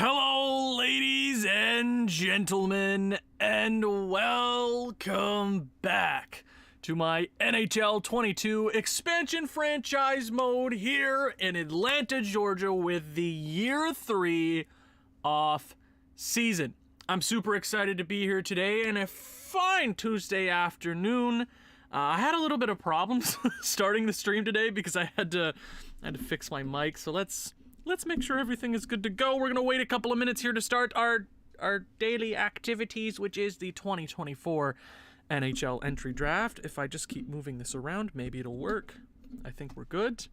Hello, ladies and gentlemen, and welcome back to my NHL 22 expansion franchise mode here in Atlanta, Georgia with the Year 3 off season. I'm super excited to be here today and a fine Tuesday afternoon. I had a little bit of problems starting the stream today because I had to fix my mic, so let's make sure everything is good to go. We're gonna wait a couple of minutes here to start our daily activities, which is the 2024 NHL entry draft. If I just keep moving this around, maybe it'll work. I think we're good.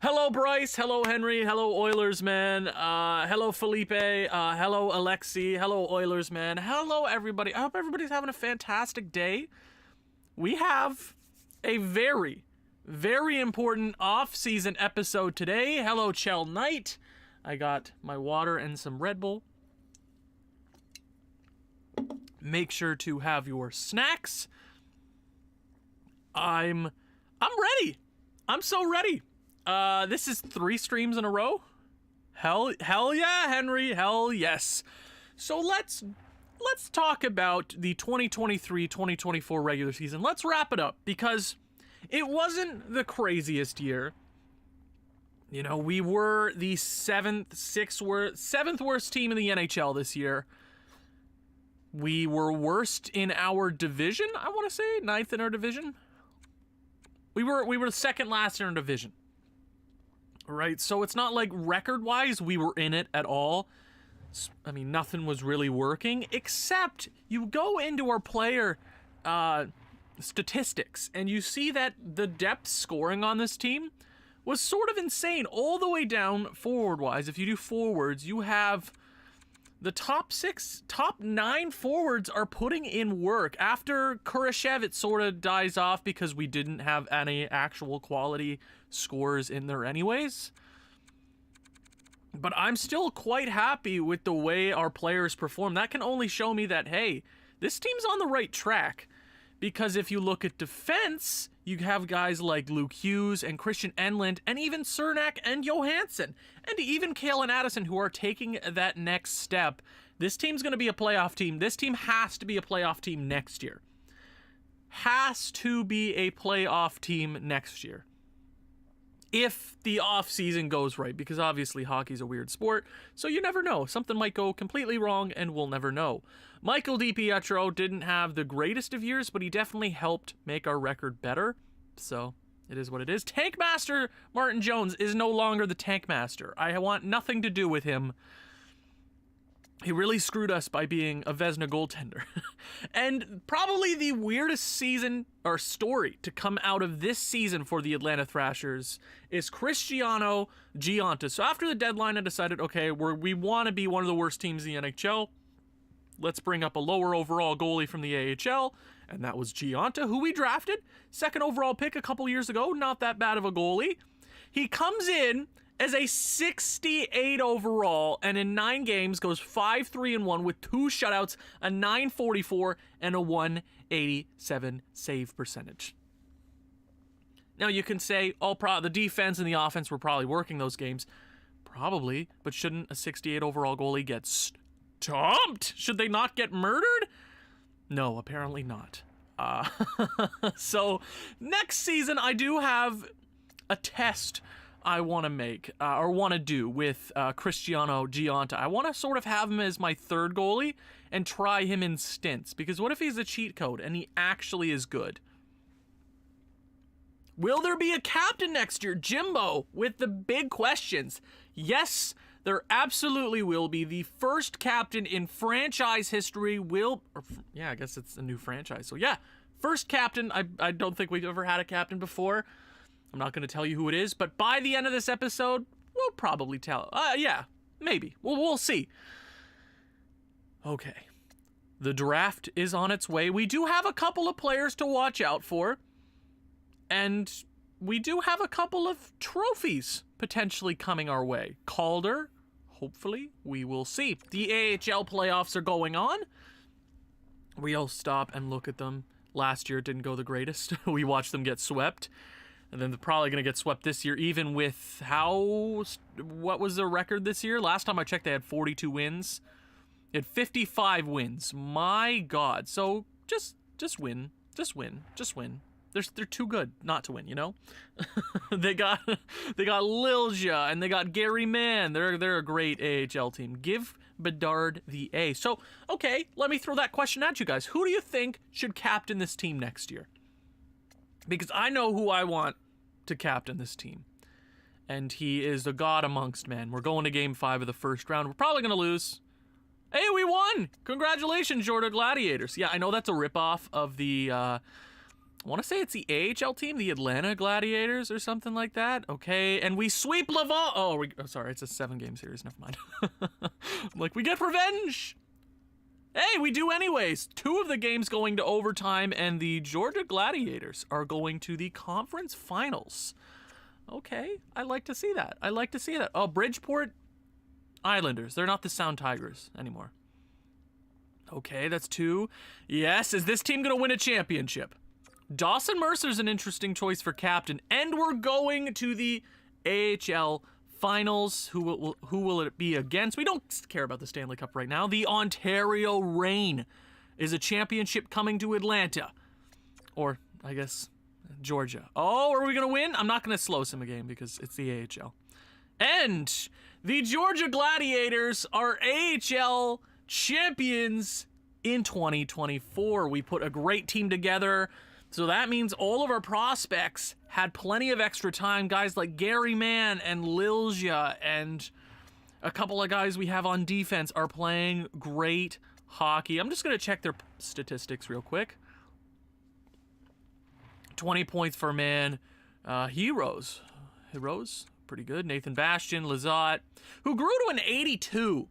Hello, Bryce. Hello, Henry. Hello, Oilers man. Hello, Felipe. Hello, Alexi. Hello, Oilers man. Hello, everybody. I hope everybody's having a fantastic day. We have a very important off-season episode today. Hello, Chell Knight. I got my water and some Red Bull. Make sure to have your snacks. I'm ready. I'm so ready. This is 3 streams in a row. Hell yeah, Henry. Hell yes. So let's talk about the 2023-2024 regular season. Let's wrap it up because it wasn't the craziest year. You know, we were the 7th worst team in the NHL this year. We were worst in our division, I want to say, 9th in our division. We were second last in our division. Right? So it's not like record-wise we were in it at all. I mean, nothing was really working, except you go into our player statistics and you see that the depth scoring on this team was sort of insane all the way down forward-wise. If you do forwards, you have the top 9 forwards are putting in work. After Kurashev, it sort of dies off because we didn't have any actual quality scores in there anyways. But I'm still quite happy with the way our players perform. That can only show me that, hey, this team's on the right track. Because if you look at defense, you have guys like Luke Hughes and Christian Enlund and even Cernak and Johansson and even Cale and Addison who are taking that next step. This team's going to be a playoff team. This team has to be a playoff team next year. Has to be a playoff team next year. If the off-season goes right, because obviously hockey's a weird sport, so you never know. Something might go completely wrong, and we'll never know. Michael DiPietro didn't have the greatest of years, but he definitely helped make our record better, so it is what it is. Tankmaster Martin Jones is no longer the Tankmaster. I want nothing to do with him. He really screwed us by being a Vezina goaltender. And probably the weirdest season or story to come out of this season for the Atlanta Thrashers is Cristiano Gionta. So after the deadline, I decided, okay, we want to be one of the worst teams in the NHL. Let's bring up a lower overall goalie from the AHL, and that was Gionta, who we drafted. 2nd overall pick a couple years ago, not that bad of a goalie. He comes in as a 68 overall, and in 9 games goes 5-3-1 with 2 shutouts, a 944, and a 187 save percentage. Now you can say, the defense and the offense were probably working those games. Probably, but shouldn't a 68 overall goalie get stomped? Should they not get murdered? No, apparently not. So next season I do have a test I want to make, or want to do with Cristiano Gionta. I want to sort of have him as my 3rd goalie and try him in stints, because what if he's a cheat code and he actually is good? Will there be a captain next year? Jimbo with the big questions. Yes, there absolutely will be. The first captain in franchise history I guess it's a new franchise. So yeah, first captain. I don't think we've ever had a captain before. I'm not going to tell you who it is, but by the end of this episode, we'll probably tell. Yeah, maybe. We'll see. Okay. The draft is on its way. We do have a couple of players to watch out for. And we do have a couple of trophies potentially coming our way. Calder, hopefully, we will see. The AHL playoffs are going on. We'll stop and look at them. Last year it didn't go the greatest. We watched them get swept. And then they're probably going to get swept this year, even with what was their record this year? Last time I checked, they had 42 wins. They had 55 wins. My God. So just win. Just win. Just win. They're too good not to win, you know? they got Lilja and they got Gary Mann. They're a great AHL team. Give Bedard the A. So, okay, let me throw that question at you guys. Who do you think should captain this team next year? Because I know who I want to captain this team. And he is the god amongst men. We're going to Game 5 of the first round. We're probably going to lose. Hey, we won! Congratulations, Georgia Gladiators. Yeah, I know that's a ripoff of the, I want to say it's the AHL team, the Atlanta Gladiators or something like that. Okay, and we sweep Laval. Oh, sorry, it's a 7-game series. Never mind. Like, we get revenge! Hey, we do anyways. 2 of the games going to overtime, and the Georgia Gladiators are going to the conference finals. Okay, I like to see that. I like to see that. Oh, Bridgeport Islanders. They're not the Sound Tigers anymore. Okay, that's 2. Yes, is this team going to win a championship? Dawson Mercer's an interesting choice for captain, and we're going to the AHL Finals. Who will it be against? We don't care about the Stanley Cup right now. The Ontario Reign is a championship coming to Atlanta. Or, I guess, Georgia. Oh, are we going to win? I'm not going to slow sim a game because it's the AHL. And the Georgia Gladiators are AHL champions in 2024. We put a great team together. So that means all of our prospects had plenty of extra time. Guys like Gary Mann and Lilja and a couple of guys we have on defense are playing great hockey. I'm just going to check their statistics real quick. 20 points for man. Heroes, pretty good. Nathan Bastian, Lizotte, who grew to an 82,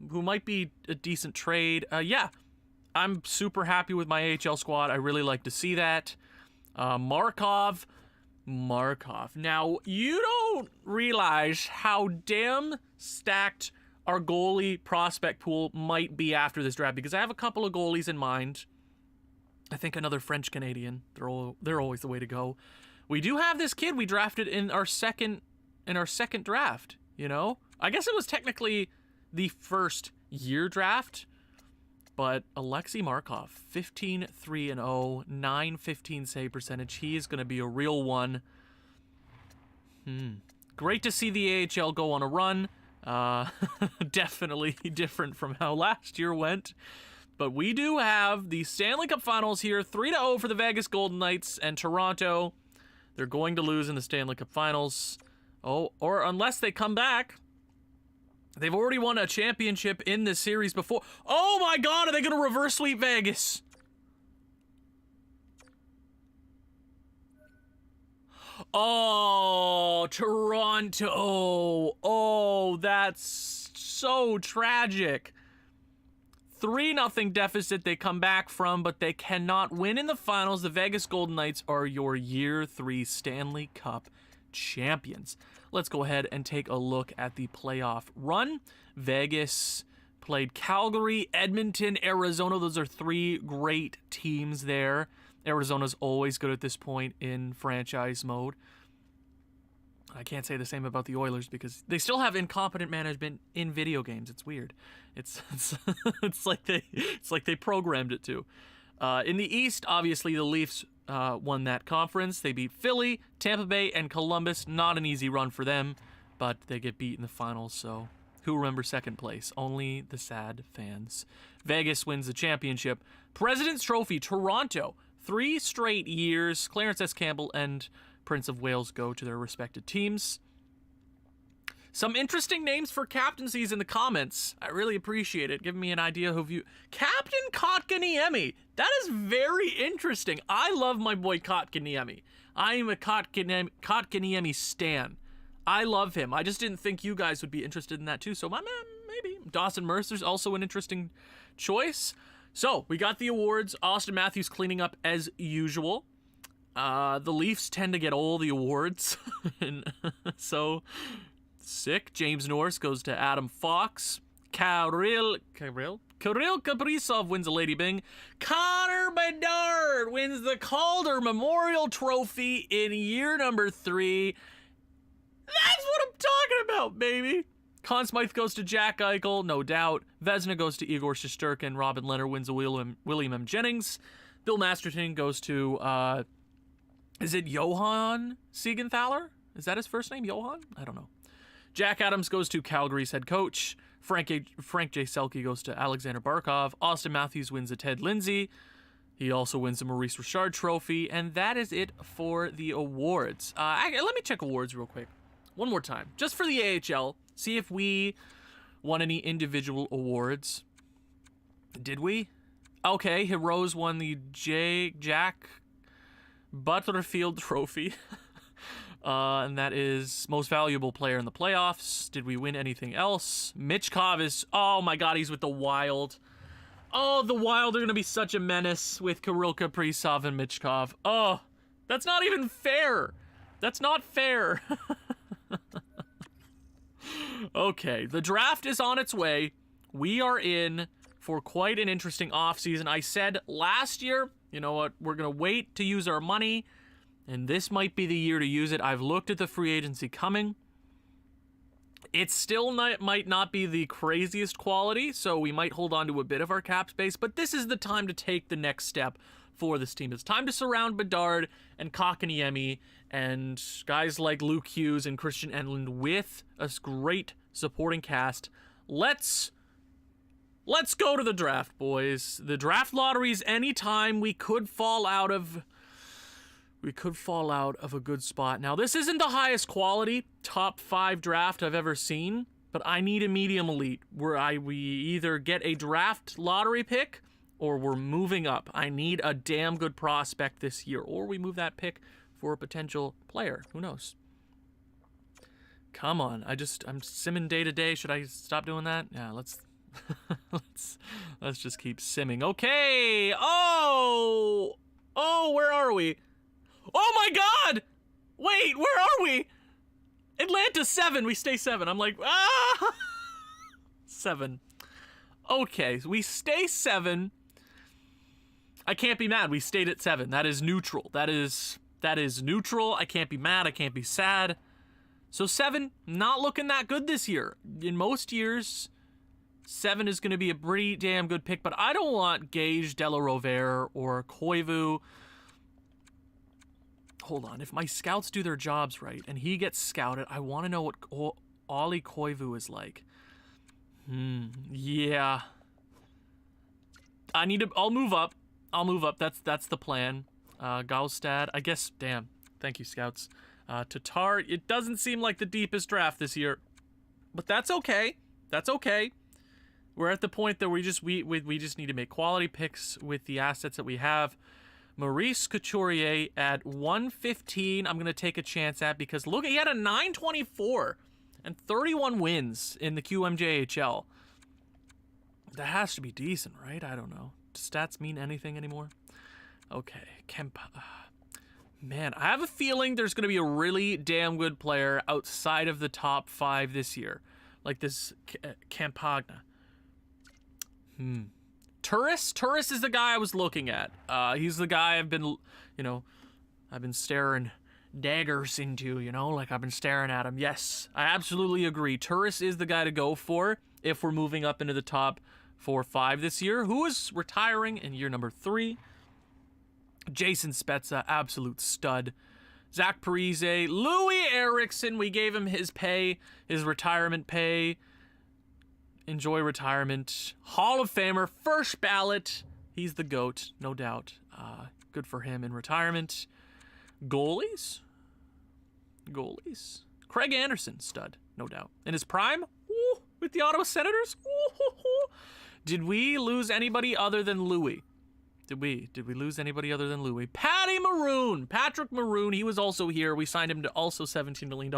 who might be a decent trade. Yeah. I'm super happy with my AHL squad. I really like to see that. Markov. Now, you don't realize how damn stacked our goalie prospect pool might be after this draft, because I have a couple of goalies in mind. I think another French-Canadian. They're always the way to go. We do have this kid we drafted in our second draft, you know? I guess it was technically the first year draft. But Alexei Markov, 15-3-0, 915 save percentage. He is going to be a real one. Great to see the AHL go on a run. Definitely different from how last year went. But we do have the Stanley Cup Finals here, 3-0 for the Vegas Golden Knights and Toronto. They're going to lose in the Stanley Cup Finals. Oh, or unless they come back. They've already won a championship in this series before. Oh my God, are they going to reverse sweep Vegas? Oh, Toronto. Oh, that's so tragic. 3-0 deficit they come back from, but they cannot win in the finals. The Vegas Golden Knights are your Year 3 Stanley Cup champions. Let's go ahead and take a look at the playoff run. Vegas played Calgary, Edmonton, Arizona. Those are 3 great teams there. Arizona's always good at this point in franchise mode. I can't say the same about the Oilers because they still have incompetent management in video games. It's weird. It's like they programmed it to. In the East, obviously the Leafs won that conference. They beat Philly, Tampa Bay, and Columbus. Not an easy run for them, but they get beat in the finals, so who remembers second place? Only the sad fans. Vegas wins the championship. President's Trophy, Toronto. 3 straight years. Clarence S. Campbell and Prince of Wales go to their respective teams. Some interesting names for captaincies in the comments. I really appreciate it. Give me an idea of you. Captain Kotkaniemi. That is very interesting. I love my boy Kotkaniemi. I am a Kotkaniemi stan. I love him. I just didn't think you guys would be interested in that too. So maybe. Dawson Mercer's also an interesting choice. So we got the awards. Austin Matthews cleaning up as usual. The Leafs tend to get all the awards. And so sick. James Norris goes to Adam Fox. Kirill Kaprizov wins a Lady Bing. Connor Bedard wins the Calder Memorial Trophy in year number 3. That's what I'm talking about, baby. Conn Smythe goes to Jack Eichel, no doubt. Vezina goes to Igor Shesterkin. Robin Leonard wins a William M. Jennings. Bill Masterton goes to, is it Johan Siegenthaler? Is that his first name, Johan? I don't know. Jack Adams goes to Calgary's head coach. Frank J. Selke goes to Alexander Barkov. Austin Matthews wins a Ted Lindsay. He also wins the Maurice Richard Trophy. And that is it for the awards. Let me check awards real quick. One more time. Just for the AHL. See if we won any individual awards. Did we? Okay, Heroes won the Jack Butterfield Trophy. And that is most valuable player in the playoffs. Did we win anything else? Michkov is, oh my god, he's with the Wild. Oh, the Wild are going to be such a menace with Kirill Kaprizov and Michkov. Oh, that's not even fair. That's not fair. Okay, the draft is on its way. We are in for quite an interesting offseason. I said last year, you know what, we're going to wait to use our money, and this might be the year to use it. I've looked at the free agency coming. It still might not be the craziest quality, so we might hold on to a bit of our cap space, but this is the time to take the next step for this team. It's time to surround Bedard and Kotkaniemi and guys like Luke Hughes and Christian Enlund with a great supporting cast. Let's go to the draft, boys. The draft lotteries, anytime we could fall out of a good spot. Now, this isn't the highest quality top 5 draft I've ever seen, but I need a medium elite where we either get a draft lottery pick or we're moving up. I need a damn good prospect this year, or we move that pick for a potential player. Who knows? Come on. I'm simming day to day. Should I stop doing that? Yeah, let's just keep simming. Okay. Oh, where are we? Oh my god! Wait, where are we? Atlanta 7. We stay 7. I'm like, 7. Okay, so we stay 7. I can't be mad. We stayed at 7. That is neutral. That is neutral. I can't be mad. I can't be sad. So 7, not looking that good this year. In most years, 7 is going to be a pretty damn good pick, but I don't want Gage, Della Rovere, or Koivu. Hold on. If my scouts do their jobs right and he gets scouted, I want to know what Ollie Koivu is like. Yeah. I'll move up. That's the plan. Gaustad, I guess, damn. Thank you, scouts. Tatar, it doesn't seem like the deepest draft this year, but that's okay. That's okay. We're at the point that we just need to make quality picks with the assets that we have. Maurice Couturier at 115, I'm going to take a chance at, because look, he had a 924 and 31 wins in the QMJHL. That has to be decent, right? I don't know. Do stats mean anything anymore? Okay, Kemp. Man, I have a feeling there's going to be a really damn good player outside of the top 5 this year. Like this Campagna. Turris is the guy I was looking at. He's the guy I've been staring daggers into, like I've been staring at him. Yes, I absolutely agree. Turris is the guy to go for if we're moving up into the top 4 or 5 this year. Who is retiring in year number 3? Jason Spezza, absolute stud. Zach Parise, Louis Eriksson, we gave him his pay, his retirement pay. Enjoy retirement. Hall of Famer, first ballot. He's the GOAT, no doubt. Good for him in retirement. Goalies. Craig Anderson, stud, no doubt. In his prime, with the Ottawa Senators. Did we lose anybody other than Louis? Did we lose anybody other than Louis? Patrick Maroon, he was also here. We signed him to also $17 million.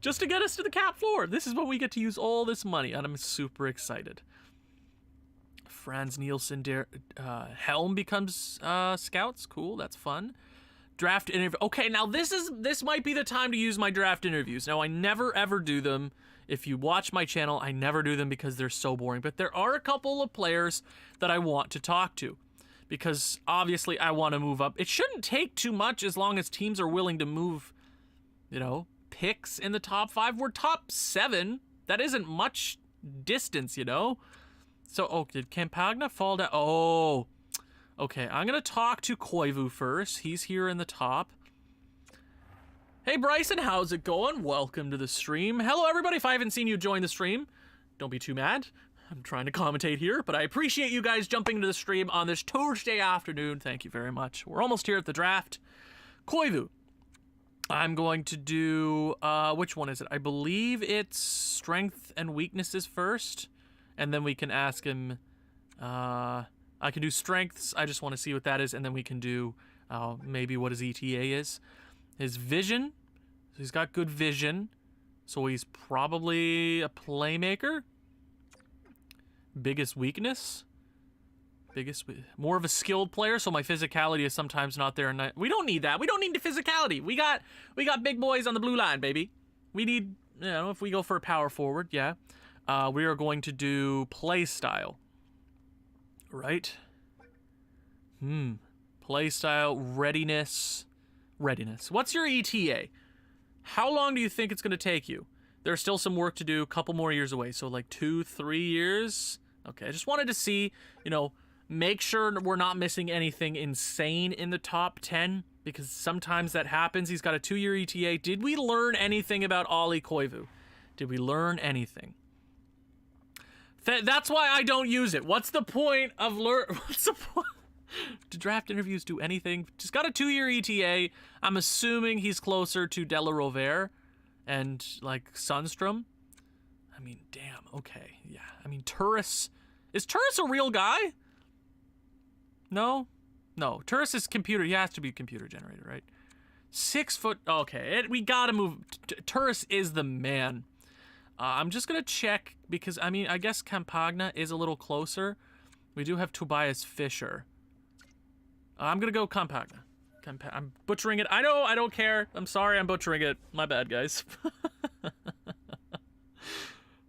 Just to get us to the cap floor. This is when we get to use all this money, and I'm super excited. Franz Nielsen, Helm becomes scouts. Cool, that's fun. Draft interview. Okay, now this might be the time to use my draft interviews. Now, I never ever do them If you watch my channel, I never do them because they're so boring. But there are a couple of players that I want to talk to because obviously I want to move up. It shouldn't take too much as long as teams are willing to move, you know, picks in the top 5. We're top 7. That isn't much distance, you know? So, oh, did Campagna fall down? Oh, okay. I'm going to talk to Koivu first. He's here in the top. Hey, Bryson, how's it going? Welcome to the stream. Hello, everybody. If I haven't seen you join the stream, don't be too mad. I'm trying to commentate here, but I appreciate you guys jumping into the stream on this Thursday afternoon. Thank you very much. We're almost here at the draft. Koivu. I'm going to do, which one is it? I believe it's strength and weaknesses first, and then we can ask him, I can do strengths. I just want to see what that is, and then we can do maybe what his ETA is. His vision, he's got good vision, so he's probably a playmaker. Biggest weakness, more of a skilled player, so my physicality is sometimes not there. And we don't need that. We don't need the physicality. We got big boys on the blue line, baby. We need, you know, if we go for a power forward, yeah. We are going to do play style, right? Play style, readiness. What's your ETA? How long do you think it's going to take you? There's still some work to do, a couple more years away. So like 2-3 years. Okay, I just wanted to see, you know, make sure we're not missing anything insane in the top 10 because sometimes that happens. He's got a 2-year ETA. Did we learn anything about Olli Koivu? Did we learn anything? That's why I don't use it. What's the point of what's the point? Do draft interviews do anything? Just got a 2-year ETA. I'm assuming he's closer to De La Rovere and like Sundstrom. I mean, damn. Okay, yeah. I mean, Turris. Is Turris a real guy? No, Turris is computer. He has to be computer generated, right? 6 foot. Okay, we gotta move. Turris is the man. I'm just gonna check because I mean, I guess Campagna is a little closer. We do have Tobias Fischer. I'm gonna go Campagna. I'm butchering it. I know, I don't care. I'm sorry, I'm butchering it. My bad, guys.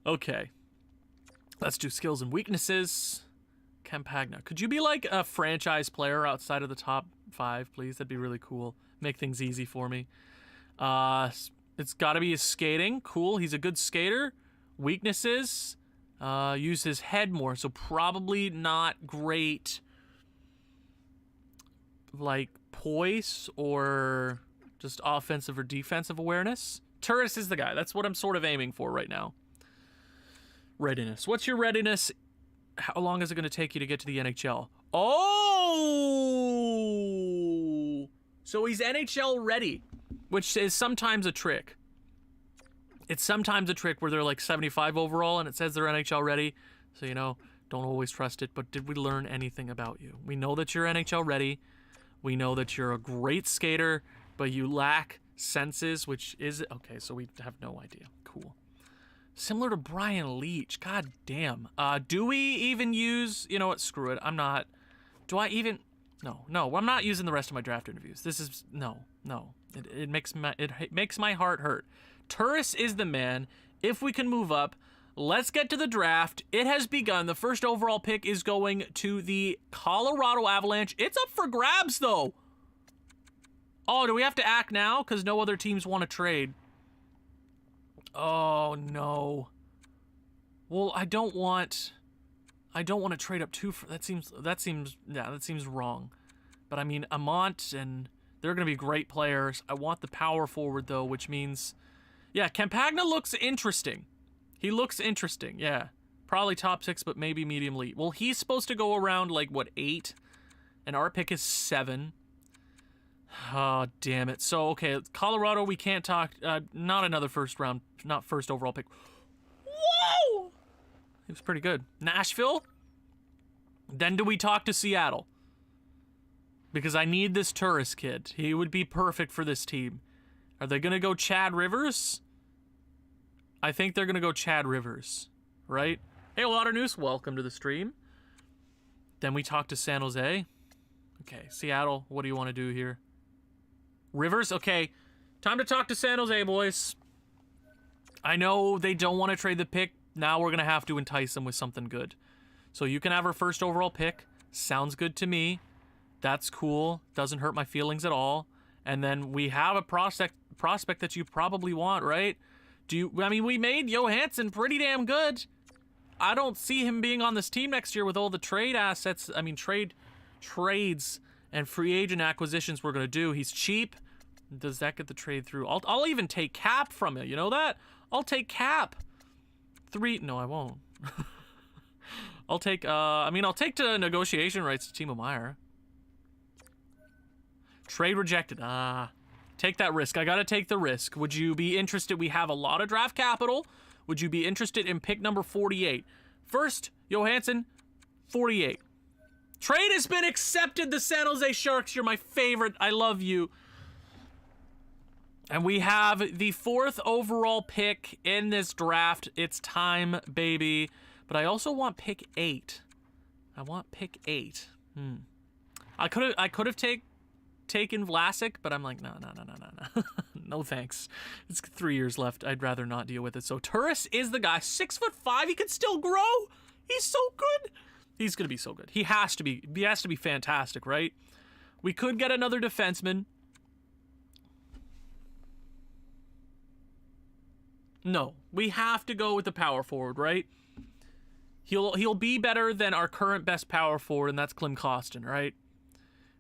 Okay. Let's do skills and weaknesses. Campagna. Could you be like a franchise player outside of the top 5, please? That'd be really cool. Make things easy for me. It's gotta be his skating. Cool, he's a good skater. Weaknesses. Use his head more, so probably not great like poise or just offensive or defensive awareness. Turris is the guy. That's what I'm sort of aiming for right now. Readiness. What's your readiness? How long is it going to take you to get to the NHL? Oh! So he's NHL ready, which is sometimes a trick. It's sometimes a trick where they're like 75 overall and it says they're NHL ready. So, you know, don't always trust it. But did we learn anything about you? We know that you're NHL ready. We know that you're a great skater, but you lack senses, which is... Okay, so we have no idea. Cool. Similar to Brian Leach. God damn. Do we even use... You know what? Screw it. I'm not... Do I even... No, I'm not using the rest of my draft interviews. This is... No. It makes my heart hurt. Turris is the man. If we can move up... Let's get to the draft. It has begun. The first overall pick is going to the Colorado Avalanche. It's up for grabs, though. Oh, do we have to act now? Because no other teams want to trade. Oh, no. Well, I don't want to trade up too far. That seems wrong. But I mean, Amont and they're going to be great players. I want the power forward, though, which means, yeah, Campagna looks interesting. He looks interesting, yeah. Probably top 6, but maybe medium elite. Well, he's supposed to go around, like, what, 8? And our pick is 7. Oh, damn it. So, okay, Colorado, we can't talk. Not another first overall pick. Whoa! It was pretty good. Nashville? Then do we talk to Seattle? Because I need this Turris kid. He would be perfect for this team. Are they going to go Chad Rivers? I think they're going to go Chad Rivers, right? Hey, Water News, welcome to the stream. Then we talk to San Jose. Okay, Seattle, what do you want to do here? Rivers, okay. Time to talk to San Jose, boys. I know they don't want to trade the pick. Now we're going to have to entice them with something good. So you can have our first overall pick. Sounds good to me. That's cool. Doesn't hurt my feelings at all. And then we have a prospect that you probably want, right? I mean, we made Johansson pretty damn good. I don't see him being on this team next year with all the trade assets. I mean, trades and free agent acquisitions we're going to do. He's cheap. Does that get the trade through? I'll even take Cap from it. You know that? I'll take Cap. No, I won't. I'll take the negotiation rights to Timo Meier. Trade rejected. Take that risk. I gotta take the risk. Would you be interested? We have a lot of draft capital. Would you be interested in pick number 48? First, Johansson, 48. Trade has been accepted, the San Jose Sharks. You're my favorite. I love you. And we have the 4th overall pick in this draft. It's time, baby. But I also want pick 8. I want pick 8. I could have taken Vlasic, but I'm like, no. No thanks. It's 3 years left. I'd rather not deal with it. So Turris is the guy. 6'5". He can still grow. He's so good. He's gonna be so good. He has to be. He has to be fantastic, right? We could get another defenseman. No, we have to go with the power forward, right? He'll be better than our current best power forward, and that's Klim Kostin, right?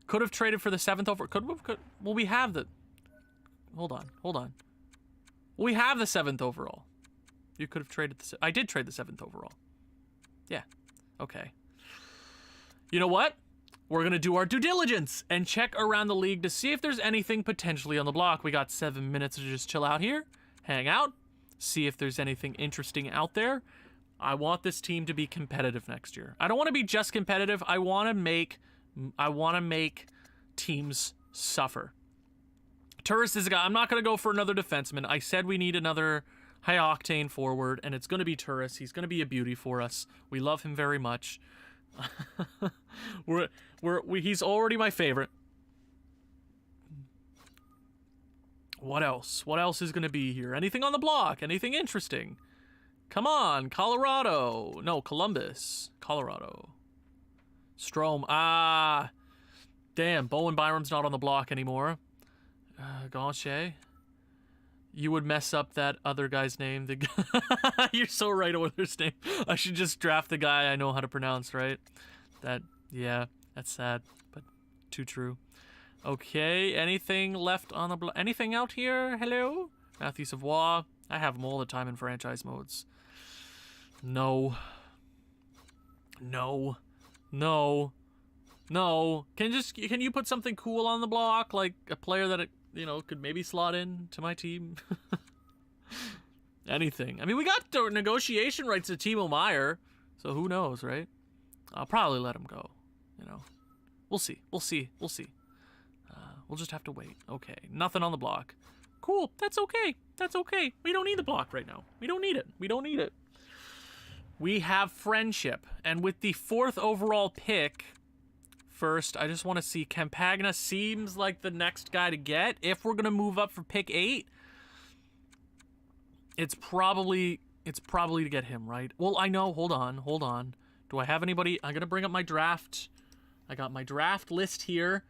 Could have traded for the 7th over. Well, we have the. Hold on. We have the 7th overall. You could have traded the. I did trade the 7th overall. Yeah. Okay. You know what? We're gonna do our due diligence and check around the league to see if there's anything potentially on the block. We got 7 minutes to just chill out here, hang out, see if there's anything interesting out there. I want this team to be competitive next year. I don't want to be just competitive. I want to make teams suffer. Turris is a guy. I'm not going to go for another defenseman. I said we need another high-octane forward, and it's going to be Turris. He's going to be a beauty for us. We love him very much. He's already my favorite. What else? What else is going to be here? Anything on the block? Anything interesting? Come on, Colorado. No, Columbus. Colorado. Strome. Damn, Bowen Byram's not on the block anymore. Gauthier. You would mess up that other guy's name. You're so right with his name. I should just draft the guy I know how to pronounce, right? Yeah, that's sad, but too true. Okay, anything left on the block? Anything out here? Hello? Matthew Savoie. I have him all the time in franchise modes. No. Can you put something cool on the block, like a player that could maybe slot in to my team? Anything. I mean, we got the negotiation rights to Timo Meier, so who knows, right? I'll probably let him go. We'll see. We'll just have to wait. Okay, nothing on the block. Cool. That's okay. We don't need the block right now. We don't need it. We have friendship, and with the 4th overall pick. First, I just want to see Campagna seems like the next guy to get. If we're gonna move up for pick 8, it's probably to get him, right? Well, I know. Hold on. Do I have anybody? I'm gonna bring up my draft. I got my draft list here.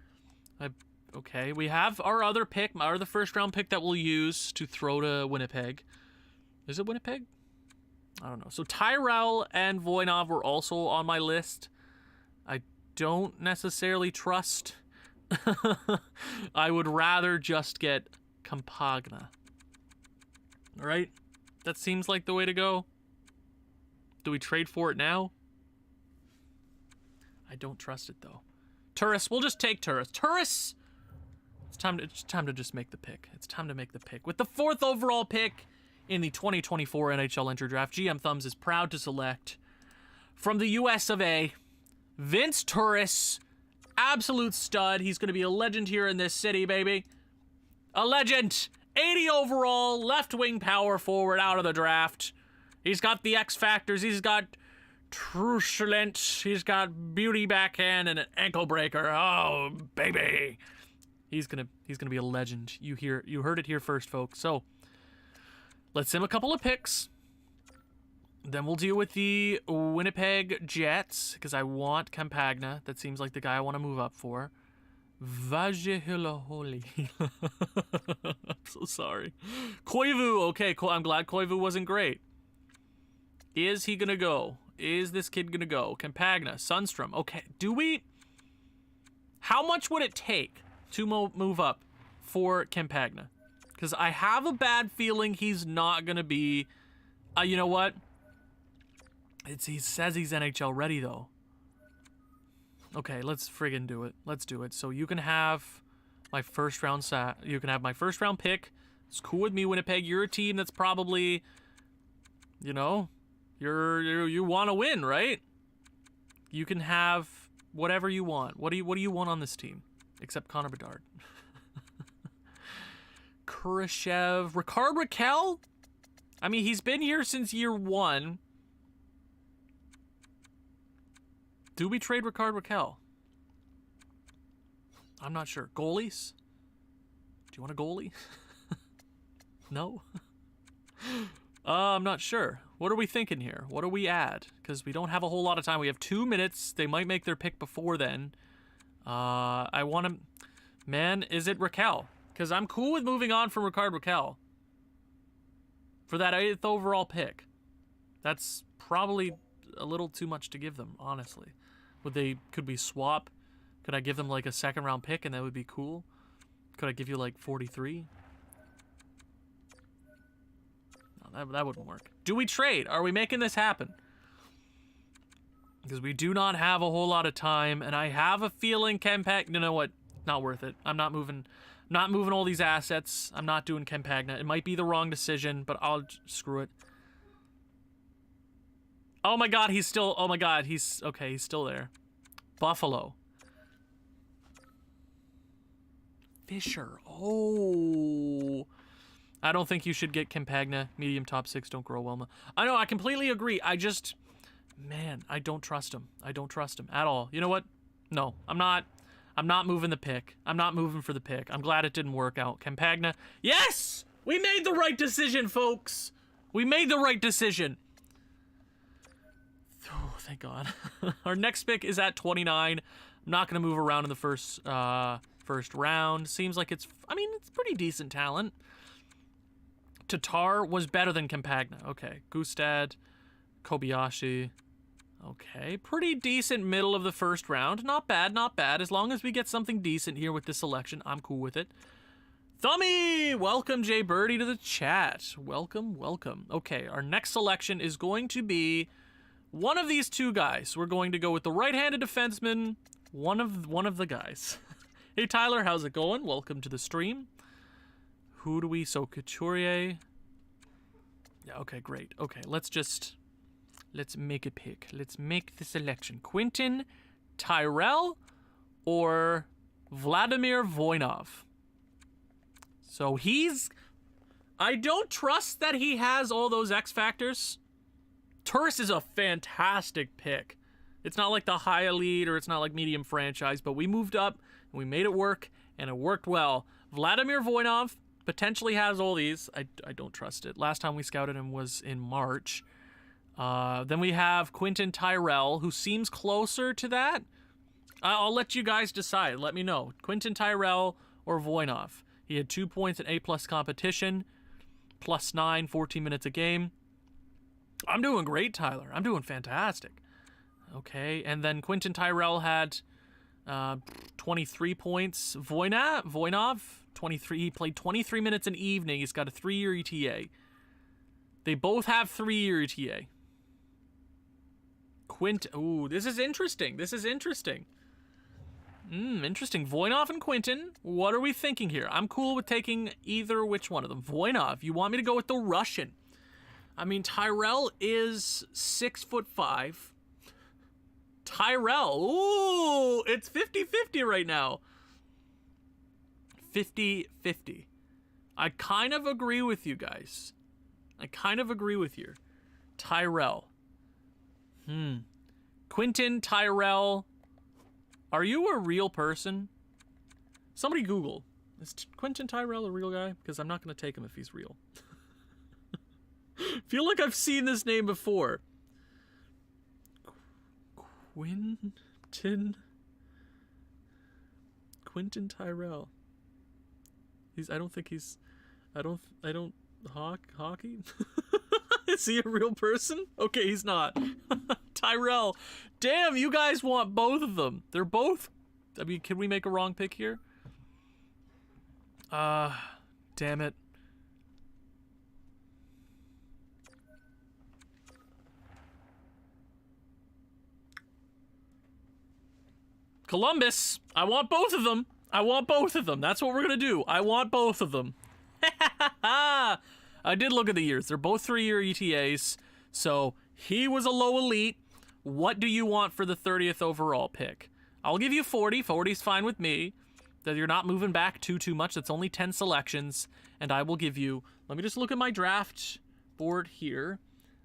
Okay, we have our other pick, the 1st round pick that we'll use to throw to Winnipeg. Is it Winnipeg? I don't know. So Tyrell and Voinov were also on my list. I don't necessarily trust. I would rather just get Campagna. All right? That seems like the way to go. Do we trade for it now? I don't trust it, though. Turris. We'll just take Turris. Turris! It's time to just make the pick. It's time to make the pick. With the 4th overall pick in the 2024 NHL Enter Draft, GM Thumbs is proud to select from the US of A, Vince Turris, absolute stud. He's going to be a legend here in this city, baby. A legend. 80 overall, left-wing power forward out of the draft. He's got the X factors. He's got truculent. He's got beauty backhand and an ankle breaker. Oh, baby. He's gonna be a legend. You heard it here first, folks. So Let's sim a couple of picks. Then we'll deal with the Winnipeg Jets, because I want Campagna. That seems like the guy I want to move up for. Vajihilaholi. I'm so sorry. Koivu. Okay, I'm glad Koivu wasn't great. Is he going to go? Is this kid going to go? Campagna. Sundstrom. Okay, do we... How much would it take to move up for Campagna? Because I have a bad feeling he's not going to be... you know what? He says he's NHL ready, though. Okay, let's friggin' do it. Let's do it. So you can have my first round you can have my first round pick. It's cool with me, Winnipeg. You're a team that's probably, you know, you want to win, right? You can have whatever you want. What do you want on this team? Except Connor Bedard. Kurashev. Ricard Raquel? I mean, he's been here since year 1. Do we trade Ricard Raquel? I'm not sure. Goalies? Do you want a goalie? No? I'm not sure. What are we thinking here? What do we add? Because we don't have a whole lot of time. We have 2 minutes. They might make their pick before then. I want to... Man, is it Raquel? Because I'm cool with moving on from Ricard Raquel. For that 8th overall pick. That's probably a little too much to give them, honestly. Could we swap? Could I give them like a 2nd round pick and that would be cool? Could I give you like 43? No, that wouldn't work. Do we trade? Are we making this happen? Because we do not have a whole lot of time, and I have a feeling Campagna... You know what? Not worth it. I'm not moving all these assets. I'm not doing Campagna. It might be the wrong decision, but I'll screw it. Oh my god, he's still... Oh my god, he's... Okay, he's still there. Buffalo. Fisher. Oh. I don't think you should get Campagna. Medium top 6, don't grow Wilma. I know, I completely agree. I just... Man, I don't trust him. I don't trust him at all. You know what? No, I'm not moving the pick. I'm not moving for the pick. I'm glad it didn't work out. Campagna. Yes! We made the right decision, folks! We made the right decision. Oh, thank God. Our next pick is at 29. I'm not going to move around in the first round. Seems like it's... I mean, it's pretty decent talent. Tatar was better than Campagna. Okay. Gustad. Kobayashi. Okay. Pretty decent middle of the first round. Not bad, not bad. As long as we get something decent here with this selection, I'm cool with it. Thummy! Welcome, Jay Birdie, to the chat. Welcome, welcome. Okay, our next selection is going to be one of these two guys. We're going to go with the right-handed defenseman, one of the guys. Hey, Tyler, how's it going? Welcome to the stream. Who do we... So, Couturier. Yeah, okay, great. Okay, let's make a pick. Let's make the selection. Quentin Tyrell or Vladimir Voinov? So he's... I don't trust that he has all those X factors. Turris is a fantastic pick. It's not like the high elite or it's not like medium franchise, but we moved up and we made it work and it worked well. Vladimir Voinov potentially has all these. I don't trust it. Last time we scouted him was in March. Then we have Quentin Tyrell, who seems closer to that. I'll let you guys decide. Let me know. Quentin Tyrell or Voinov. He had 2 points in A+ competition. +9, 14 minutes a game. I'm doing great, Tyler. I'm doing fantastic. Okay, and then Quentin Tyrell had 23 points. Voinov, 23. He played 23 minutes an evening. He's got a 3-year ETA. They both have 3-year ETA. Ooh, this is interesting. This is interesting. Interesting. Voinov and Quentin. What are we thinking here? I'm cool with taking either which one of them. Voinov, you want me to go with the Russian? I mean, Tyrell is 6'5". Tyrell. Ooh, it's 50-50 right now. 50-50. I kind of agree with you guys. I kind of agree with you. Tyrell. Quentin Tyrell. Are you a real person? Somebody Google. Is Quentin Tyrell a real guy? Because I'm not going to take him if he's real. Feel like I've seen this name before. Quentin Tyrell. I don't think he's hockey? Is he a real person? Okay, he's not. Tyrell. Damn, you guys want both of them. They're both, I mean, can we make a wrong pick here? Damn it. Columbus. I want both of them. I want both of them. That's what we're gonna do. I want both of them. I did look at the years. They're both 3-year ETAs. So he was a low elite. What do you want for the 30th overall pick? I'll give you 40. 40's fine with me. That you're not moving back too much. That's only 10 selections. And I will give you, let me just look at my draft board here.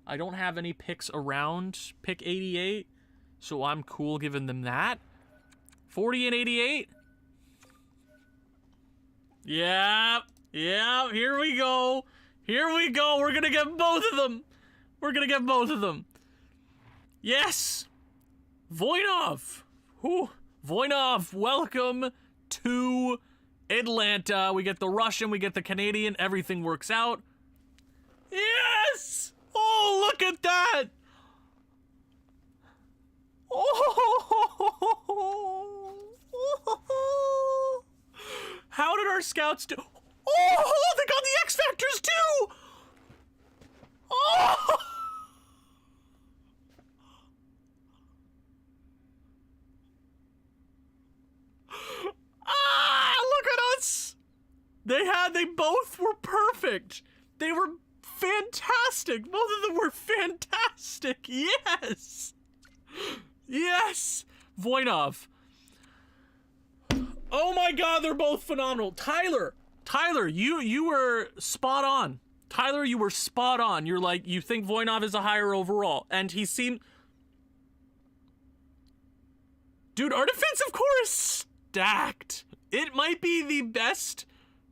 I don't have any picks around pick 88. So I'm cool giving them that. 40 and 88. Yeah, here we go. Here we go. We're going to get both of them. We're going to get both of them. Yes. Voinov. Whew. Voinov, welcome to Atlanta. We get the Russian, we get the Canadian. Everything works out. Yes. Oh, look at that. Oh. How did our scouts do? Oh, they got the X Factors too. Oh. Look at us. They both were perfect. They were fantastic. Both of them were fantastic. Yes. Yes. Voinov. Oh my God, they're both phenomenal. Tyler, you were spot on. Tyler, you were spot on. You're like, you think Voinov is a higher overall, and he seemed... Dude, our defensive core is stacked. It might be the best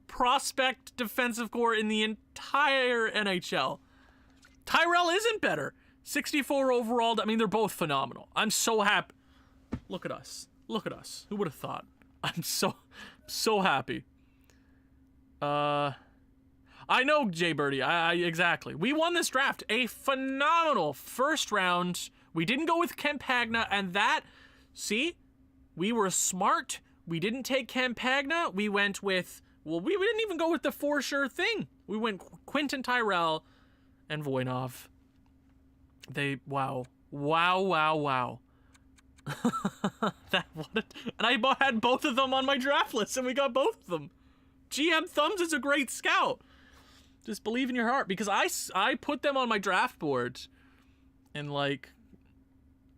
prospect defensive core in the entire NHL. Tyrell isn't better. 64 overall. I mean, they're both phenomenal. I'm so happy. Look at us. Look at us. Who would have thought? I'm so happy. I know, Jay Birdie. Exactly. We won this draft. A phenomenal first round. We didn't go with Campagna, and that... See? We were smart. We didn't take Campagna. We went with... Well, we didn't even go with the for sure thing. We went Quentin Tyrell and Voinov. Wow. And I had both of them on my draft list, and we got both of them. GM Thumbs is a great scout. Just believe in your heart, because I put them on my draft board, and like,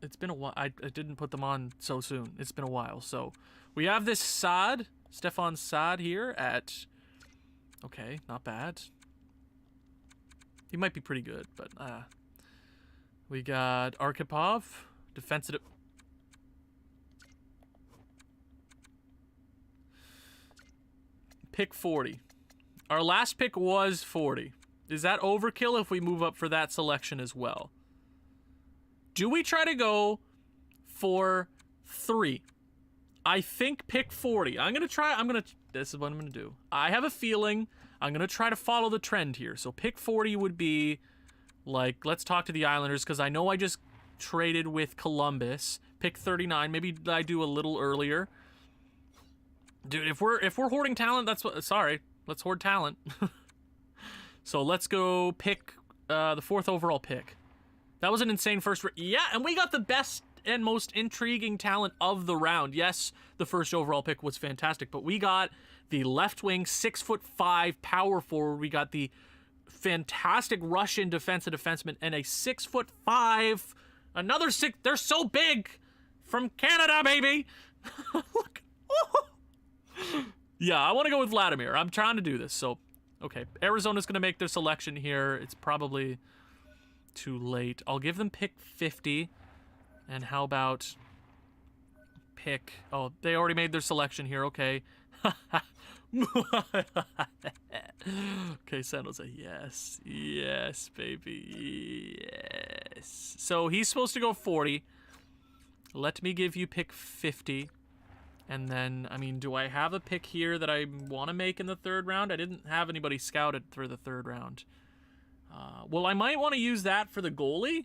it's been a while. I didn't put them on so soon. It's been a while. So we have this Stefan Saad here at, okay, not bad. He might be pretty good, but we got Arkhipov, defensive. Pick 40. Our last pick was 40. Is that overkill if we move up for that selection as well? Do we try to go for 3? I think pick 40. This is what I'm gonna do. I have a feeling I'm gonna try to follow the trend here. So pick 40 would be, like, let's talk to the Islanders, because I know I just traded with Columbus. Pick 39. Maybe I do a little earlier. Dude, if we're hoarding talent, that's what... Sorry. Let's hoard talent. So let's go pick the 4th overall pick. That was an insane first... Yeah, and we got the best and most intriguing talent of the round. Yes, the first overall pick was fantastic, but we got the left wing, 6'5" power forward. We got the fantastic Russian defensive defenseman and a 6'5", another 6... They're so big! From Canada, baby! Look. Oh. Yeah, I want to go with Vladimir. I'm trying to do this, so... Okay, Arizona's going to make their selection here. It's probably too late. I'll give them pick 50. And how about pick... Oh, they already made their selection here. Okay. Okay, Okay, San Jose. Yes. Yes, baby. Yes. So he's supposed to go 40. Let me give you pick 50. And then, I mean, do I have a pick here that I want to make in the third round? I didn't have anybody scouted for the third round. Well, I might want to use that for the goalie,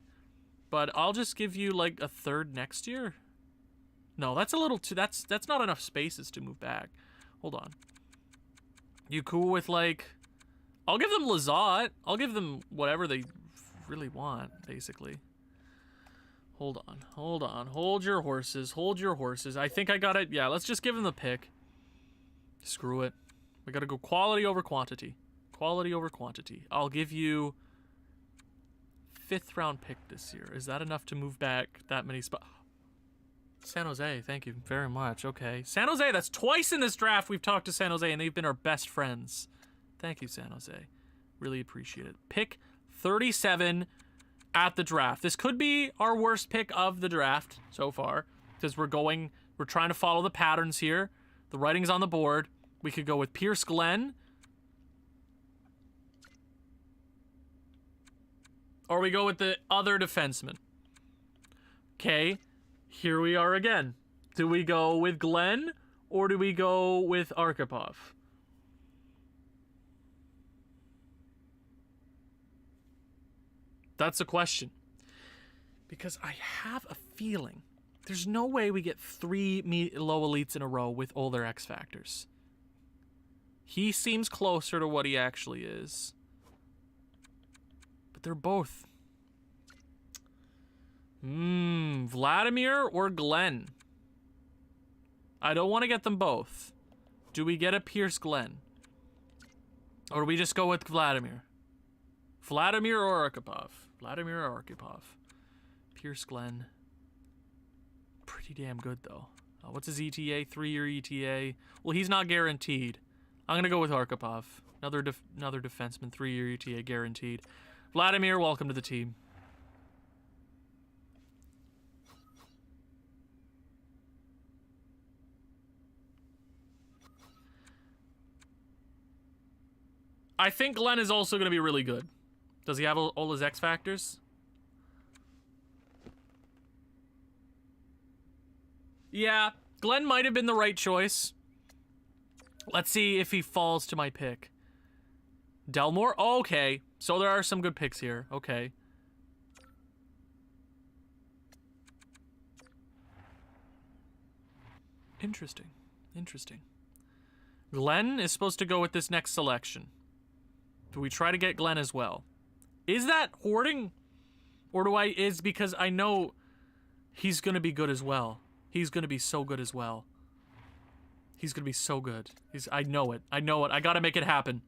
but I'll just give you, like, a third next year. No, that's a little too... That's not enough spaces to move back. Hold on. You cool with, like... I'll give them Lizotte. I'll give them whatever they really want, basically. Hold on. Hold on. Hold your horses. Hold your horses. I think I got it. Yeah, let's just give them the pick. Screw it. We gotta go quality over quantity. Quality over quantity. I'll give you... 5th round pick this year. Is that enough to move back that many spots? San Jose, thank you very much. Okay. San Jose, that's twice in this draft we've talked to San Jose, and they've been our best friends. Thank you, San Jose. Really appreciate it. Pick 37 at the draft. This could be our worst pick of the draft so far, because we're trying to follow the patterns here. The writing's on the board. We could go with Pierce Glenn. Or we go with the other defenseman. Okay, here we are again. Do we go with Glenn or do we go with Arkhipov? That's a question. Because I have a feeling there's no way we get 3 low elites in a row with all their X factors. He seems closer to what he actually is. But they're both. Vladimir or Glenn? I don't want to get them both. Do we get a Pierce Glenn? Or do we just go with Vladimir? Vladimir or Arkhipov? Vladimir or Arkhipov? Pierce Glenn. Pretty damn good, though. What's his ETA? 3-year ETA. Well, he's not guaranteed. I'm going to go with Arkhipov. Another defenseman, 3-year ETA guaranteed. Vladimir, welcome to the team. I think Glenn is also going to be really good. Does he have all his X factors? Yeah, Glenn might have been the right choice. Let's see if he falls to my pick. Delmore? Oh, okay. So there are some good picks here. Okay. Interesting. Interesting. Glenn is supposed to go with this next selection. Do we try to get Glenn as well? Is that hoarding? Or is because I know he's going to be good as well. He's going to be so good as well. He's going to be so good. I know it. I know it. I got to make it happen.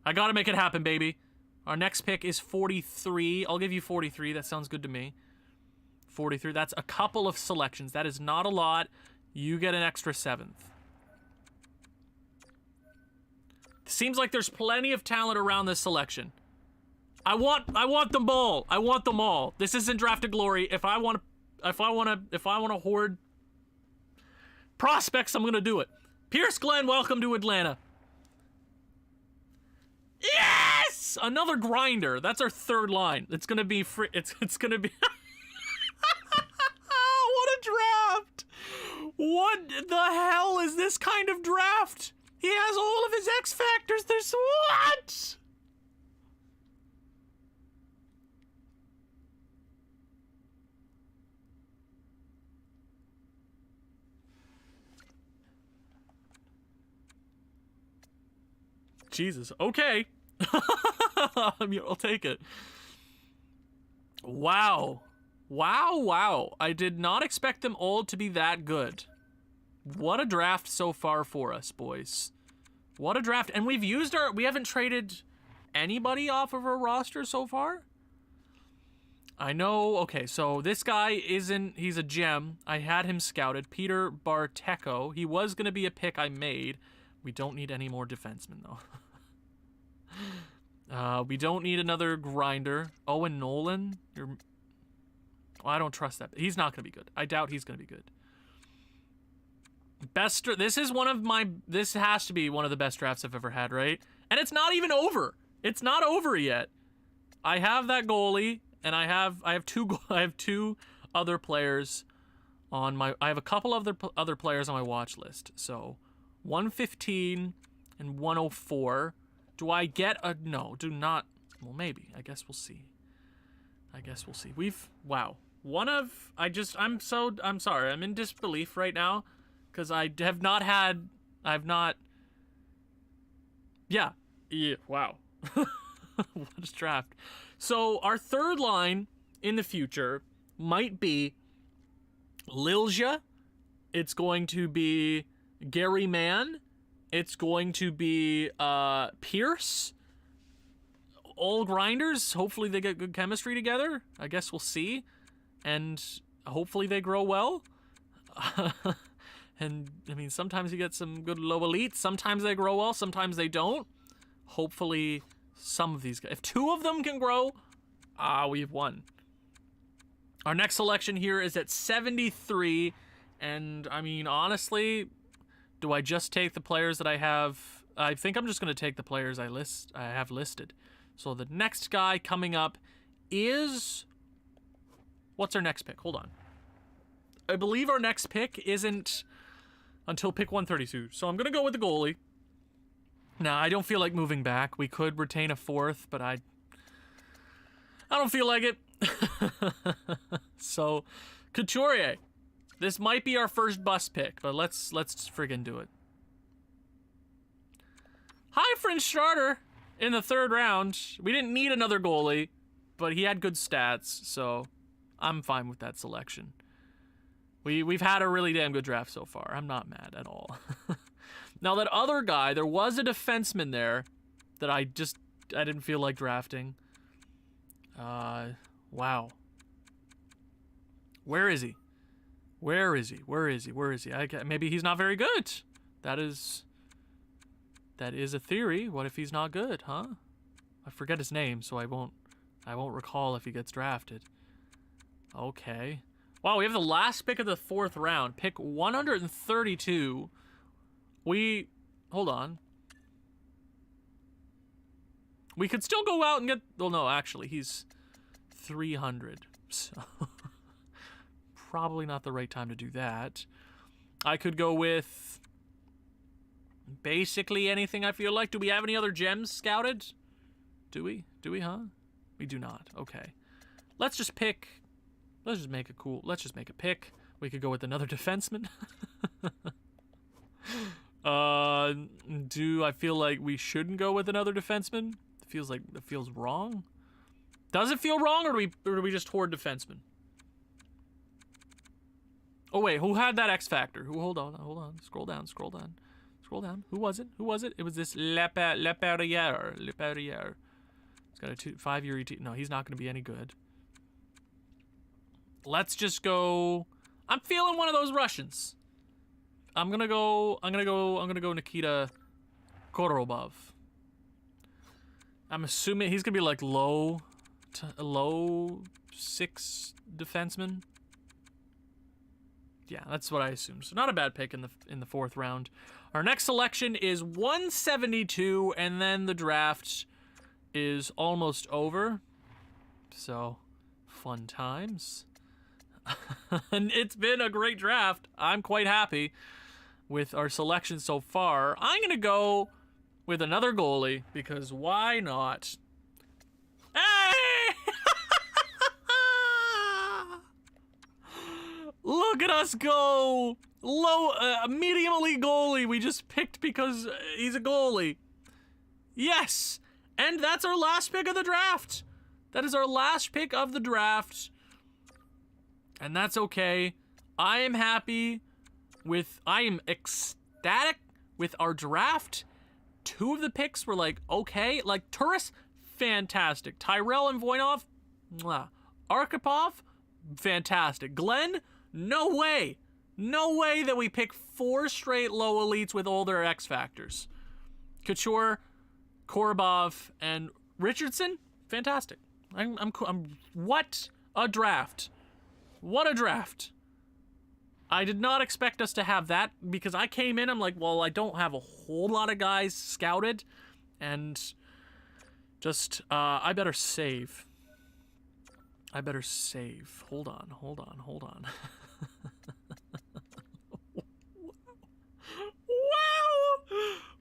I got to make it happen, baby. Our next pick is 43. I'll give you 43. That sounds good to me. 43. That's a couple of selections. That is not a lot. You get an extra 7th. Seems like there's plenty of talent around this selection. I want them all. I want them all. This isn't Draft to Glory. If I want to hoard prospects, I'm going to do it. Pierce Glenn, welcome to Atlanta. Yes! Another grinder. That's our third line. It's going to be free. It's going to be what a draft. What the hell is this kind of draft? He has all of his X factors. There's what? Jesus. Okay. I'll take it. Wow. Wow. I did not expect them all to be that good. What a draft so far for us, boys. What a draft. And we haven't traded anybody off of our roster so far? I know. Okay, so this guy he's a gem. I had him scouted. Peter Barteco. He was going to be a pick I made. We don't need any more defensemen, though. We don't need another grinder. Owen Nolan? I don't trust that. He's not going to be good. I doubt he's going to be good. This is one of my... This has to be one of the best drafts I've ever had, right? And it's not even over. It's not over yet. I have that goalie, and I have two other players on my... I have a couple other players on my watch list. So, 115 and 104. Do I get a... No, do not... Well, maybe. I guess we'll see. Wow. I'm sorry. I'm in disbelief right now. Because Yeah, wow. What a draft. So, our third line in the future might be Lilja. It's going to be Gary Mann. It's going to be Pierce. All grinders. Hopefully they get good chemistry together. I guess we'll see. And hopefully they grow well. And, I mean, sometimes you get some good low elites. Sometimes they grow well. Sometimes they don't. Hopefully some of these guys... If two of them can grow, we've won. Our next selection here is at 73. And, I mean, honestly, do I just take the players that I have? I think I'm just going to take the players I have listed. So the next guy coming up is... What's our next pick? Hold on. I believe our next pick isn't until pick 132. So I'm going to go with the goalie. Now, I don't feel like moving back. We could retain a fourth, but I don't feel like it. So, Couturier. This might be our first bust pick, but let's friggin' do it. High French starter in the third round. We didn't need another goalie, but he had good stats, so I'm fine with that selection. We've had a really damn good draft so far. I'm not mad at all. Now, that other guy, there was a defenseman there that I didn't feel like drafting. Wow. Where is he? Maybe he's not very good. That is a theory. What if he's not good, huh? I forget his name, so I won't recall if he gets drafted. Okay. Wow, we have the last pick of the fourth round. Pick 132. Hold on. We could still go out and get... Well, no, actually, he's 300. So, probably not the right time to do that. I could go with basically anything I feel like. Do we have any other gems scouted? Do we, huh? We do not. Okay. Let's just make a pick. We could go with another defenseman. Do I feel like we shouldn't go with another defenseman? It feels wrong. Does it feel wrong, or do we just hoard defensemen? Oh wait, who had that X Factor? Hold on. Scroll down. Who was it? It was this Leperrier. He's got a 5-year ET. No, he's not going to be any good. Let's just go. I'm feeling one of those Russians. I'm gonna go Nikita Korobov. I'm assuming he's gonna be like low 6 defenseman. Yeah, that's what I assumed. So not a bad pick in the fourth round. Our next selection is 172, and then the draft is almost over. So, fun times. And it's been a great draft. I'm quite happy with our selection so far. I'm going to go with another goalie, because why not? Hey! Look at us go! Medium elite goalie we just picked because he's a goalie. Yes! And that's our last pick of the draft. That is our last pick of the draft. And that's okay. I am ecstatic with our draft. 2 of the picks were like, okay. Like, Turris, fantastic. Tyrell and Voynov, mwah. Arkhipov, fantastic. Glenn, no way. No way that we pick 4 straight low elites with all their X factors. Couture, Korobov, and Richardson, fantastic. I'm what a draft. What a draft. I did not expect us to have that because I came in, I'm like, well, I don't have a whole lot of guys scouted, and just, I better save. I better save. Hold on.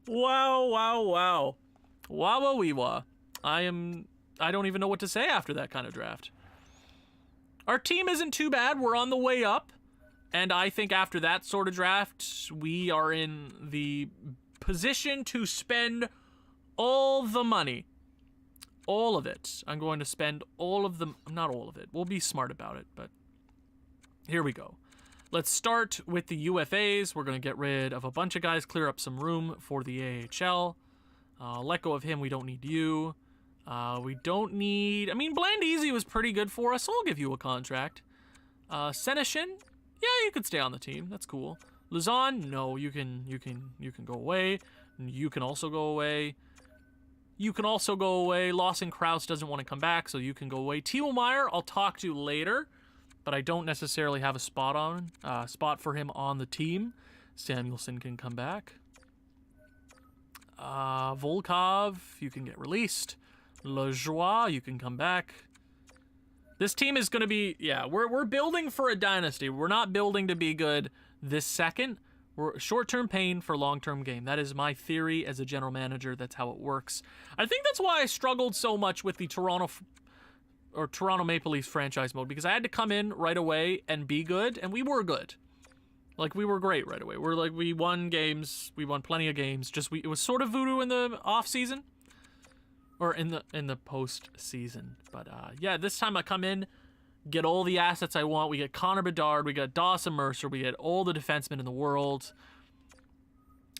Wow. Wow. I don't even know what to say after that kind of draft. Our team isn't too bad. We're on the way up. And I think after that sort of draft, we are in the position to spend all the money. All of it. I'm going to spend all of them. Not all of it. We'll be smart about it, but here we go. Let's start with the UFAs. We're going to get rid of a bunch of guys, clear up some room for the AHL. Let go of him. We don't need you. We don't need... I mean, Blandisi was pretty good for us, so I'll give you a contract. Senishin? Yeah, you could stay on the team. That's cool. Luzon? No, you can go away. You can also go away. Lawson Krause doesn't want to come back, so you can go away. Timo Meyer, I'll talk to later, but I don't necessarily have a spot for him on the team. Samuelson can come back. Volkov, you can get released. Lajoie, you can come back. This team is going to be, yeah, we're building for a dynasty. We're not building to be good this second. We're short-term pain for long-term gain. That is my theory as a general manager. That's how it works. I think that's why I struggled so much with the Toronto Maple Leafs franchise mode, because I had to come in right away and be good, and we were good. Like, we were great right away. We won games. We won plenty of games. It was sort of voodoo in the off-season. Or in the post-season. But, yeah, this time I come in, get all the assets I want. We get Connor Bedard. We got Dawson Mercer. We get all the defensemen in the world.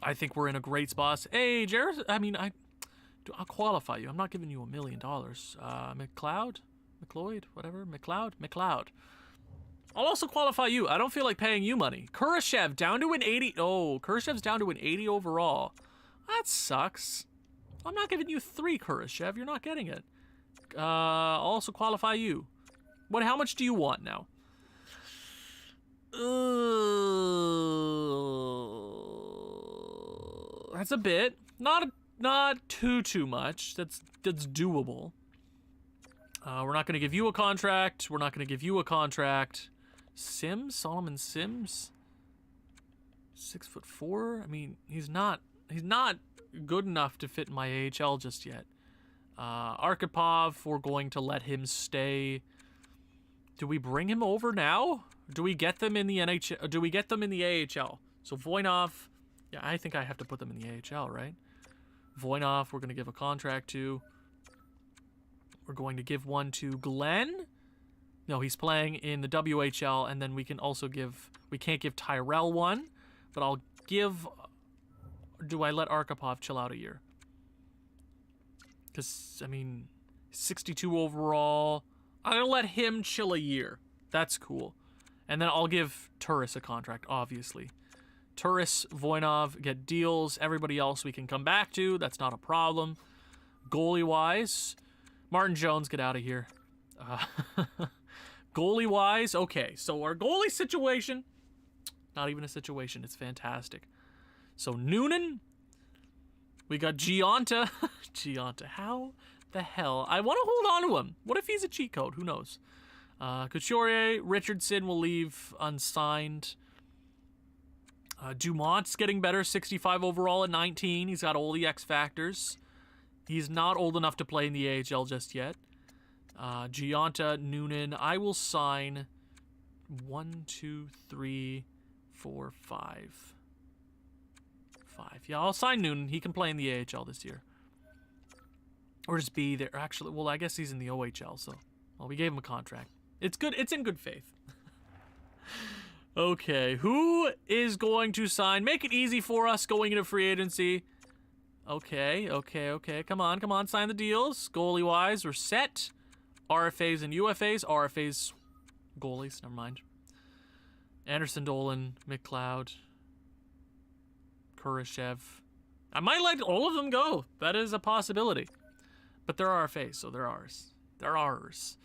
I think we're in a great spot. Hey, Jared, I mean, I'll qualify you. I'm not giving you $1 million. McLeod? McLeod? Whatever. McLeod. I'll also qualify you. I don't feel like paying you money. Kurashev down to an 80. Oh, Kurashev's down to an 80 overall. That sucks. I'm not giving you 3, Kurashev. You're not getting it. I'll also qualify you. How much do you want now? That's a bit. Not too much. That's doable. We're not going to give you a contract. We're not going to give you a contract. Solomon Sims? 6'4". I mean, he's not good enough to fit in my AHL just yet. Arkhipov, we're going to let him stay. Do we bring him over now? Do we get them in the NHL? Do we get them in the AHL? So Voinov, yeah, I think I have to put them in the AHL, right? Voinov, we're going to give a contract to. We're going to give one to Glenn. No, he's playing in the WHL, and then we can also we can't give Tyrell one, but I'll give... Do I let Arkhipov chill out a year? Because, I mean, 62 overall. I'm going to let him chill a year. That's cool. And then I'll give Turris a contract, obviously. Turris, Voinov, get deals. Everybody else we can come back to. That's not a problem. Goalie-wise, Martin Jones, get out of here. Goalie-wise, okay. So our goalie situation, not even a situation. It's fantastic. So Noonan, we got Gionta. Gionta, how the hell? I want to hold on to him. What if he's a cheat code? Who knows? Couturier, Richardson will leave unsigned. Dumont's getting better, 65 overall at 19. He's got all the X factors. He's not old enough to play in the AHL just yet. Gionta, Noonan, I will sign 1, 2, 3, 4, 5. 5. Yeah, I'll sign Noonan. He can play in the AHL this year. Or just be there. Actually, well, I guess he's in the OHL, so... Well, we gave him a contract. It's good. It's in good faith. Okay, who is going to sign? Make it easy for us going into free agency. Okay. Come on. Sign the deals. Goalie-wise, we're set. RFAs and UFAs. RFAs, goalies, never mind. Anderson, Dolan, McLeod, Kurashev. I might let all of them go. That is a possibility. But they're RFAs, so they're ours. They're ours.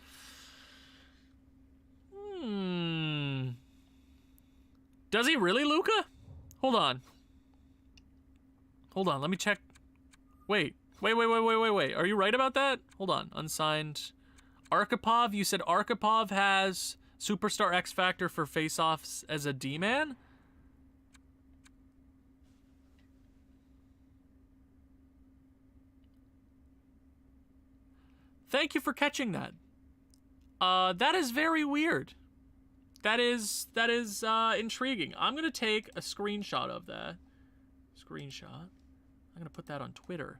Does he really, Luca? Hold on. Hold on, let me check. Wait. Are you right about that? Hold on. Unsigned. Arkhipov, you said Arkhipov has Superstar X Factor for face-offs as a D-man? Thank you for catching that. That is very weird. That is intriguing. I'm gonna take a screenshot of that. I'm gonna put that on Twitter.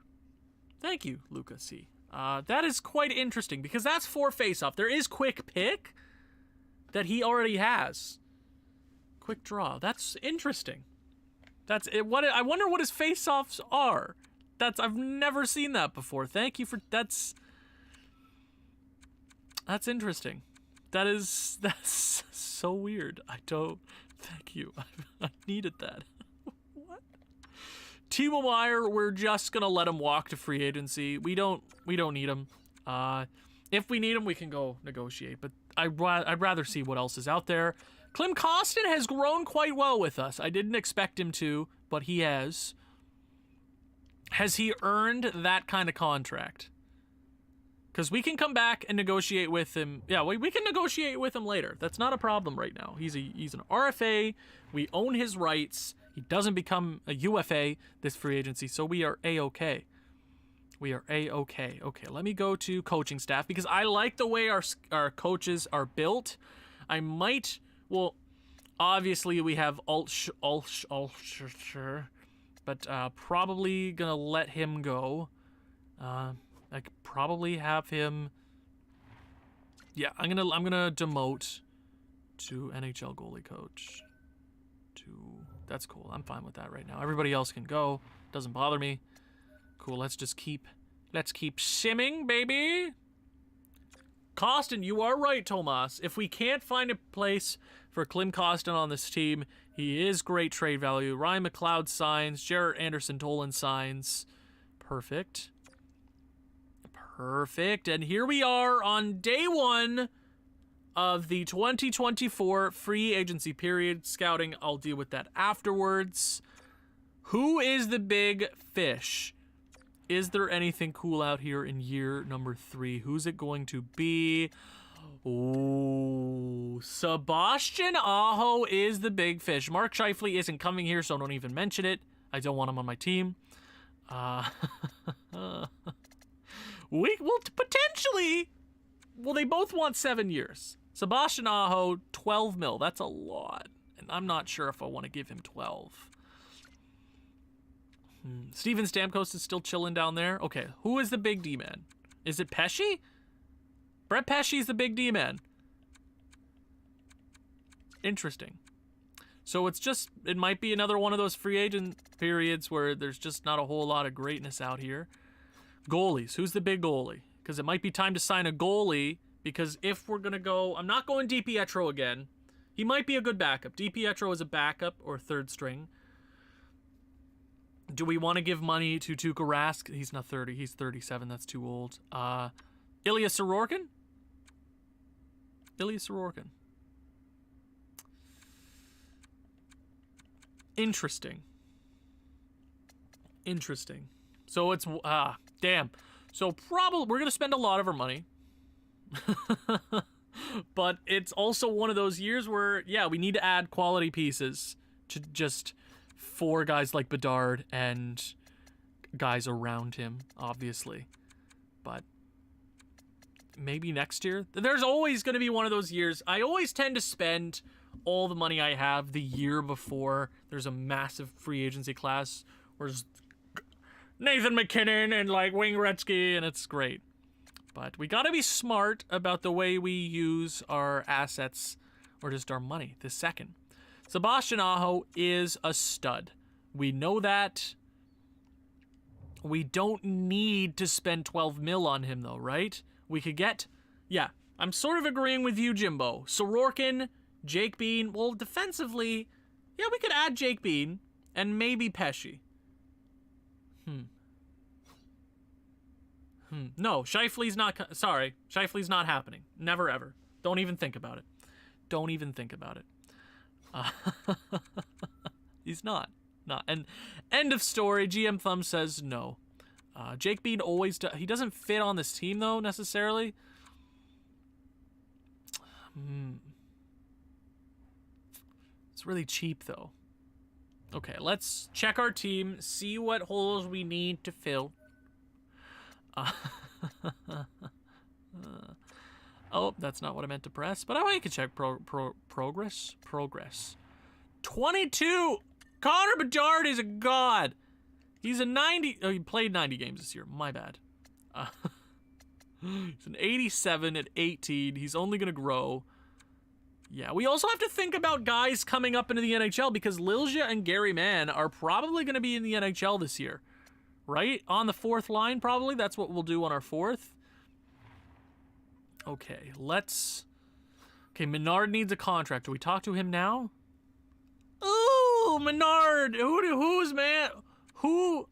Thank you, Luca C. That is quite interesting because that's 4 face-off. There is quick pick that he already has. Quick draw. That's interesting. That's it. I wonder what his face-offs are. I've never seen that before. Thank you for that's interesting. That's so weird. Thank you. I needed that. What? Timo Meier, we're just gonna let him walk to free agency. We don't need him. If we need him, we can go negotiate. But I'd rather see what else is out there. Klim Kostin has grown quite well with us. I didn't expect him to, but he has. Has he earned that kind of contract? Because we can come back and negotiate with him. Yeah, we can negotiate with him later. That's not a problem right now. He's an RFA. We own his rights. He doesn't become a UFA this free agency, so we are A-okay. We are A-okay. Okay, let me go to coaching staff because I like the way our coaches are built. Well, obviously we have but probably gonna let him go. I could probably have him. Yeah, I'm gonna demote to NHL goalie coach. That's cool. I'm fine with that right now. Everybody else can go. Doesn't bother me. Cool. Let's keep simming, baby. Kostin, you are right, Tomas. If we can't find a place for Klim Kostin on this team, he is great trade value. Ryan McLeod signs. Jarrett Anderson-Tolan signs. Perfect. And here we are on day 1 of the 2024 free agency period. Scouting, I'll deal with that afterwards. Who is the big fish? Is there anything cool out here in year number 3? Who's it going to be? Oh, Sebastian Aho is the big fish. Mark Scheifele isn't coming here, so don't even mention it. I don't want him on my team. We will potentially. Well, they both want 7 years. Sebastian Aho, 12 mil. That's a lot. And I'm not sure if I want to give him 12. Steven Stamkos is still chilling down there. Okay, who is the big D-man? Is it Pesce? Brett Pesce's the big D-man. Interesting. So it might be another one of those free agent periods where there's just not a whole lot of greatness out here. Goalies. Who's the big goalie? Because it might be time to sign a goalie. Because if we're going to go... I'm not going DiPietro again. He might be a good backup. DiPietro is a backup or third string. Do we want to give money to Tuukka Rask? He's not 30. He's 37. That's too old. Ilya Sorokin? Interesting. So it's... damn. So probably we're going to spend a lot of our money. But it's also one of those years where, yeah, we need to add quality pieces to just for guys like Bedard and guys around him, obviously. But maybe next year. There's always going to be one of those years. I always tend to spend all the money I have the year before there's a massive free agency class. Where's Nathan McKinnon and like Wayne Gretzky, and it's great. But we got to be smart about the way we use our assets or just our money this second. Sebastian Aho is a stud. We know that. We don't need to spend 12 mil on him though, right? We could get... Yeah, I'm sort of agreeing with you, Jimbo. Sorokin, Jake Bean. Well, defensively, yeah, we could add Jake Bean and maybe Pesce. No, Scheifele's not... Sorry, Scheifele's not happening. Never, ever. Don't even think about it. Uh, he's not. And end of story. GM Thumb says no. Jake Bean always he doesn't fit on this team though necessarily. It's really cheap though. Okay, let's check our team, see what holes we need to fill. Oh, that's not what I meant to press, but I can check progress. 22. Connor Bedard is a god. He's a 90. Oh, he played 90 games this year. My bad. He's an 87 at 18. He's only gonna grow. Yeah, we also have to think about guys coming up into the NHL because Liljegren and Gary Mann are probably going to be in the NHL this year, right? On the fourth line, probably. That's what we'll do on our fourth. Okay, Okay, Menard needs a contract. Do we talk to him now? Ooh, Menard! Who's man? Who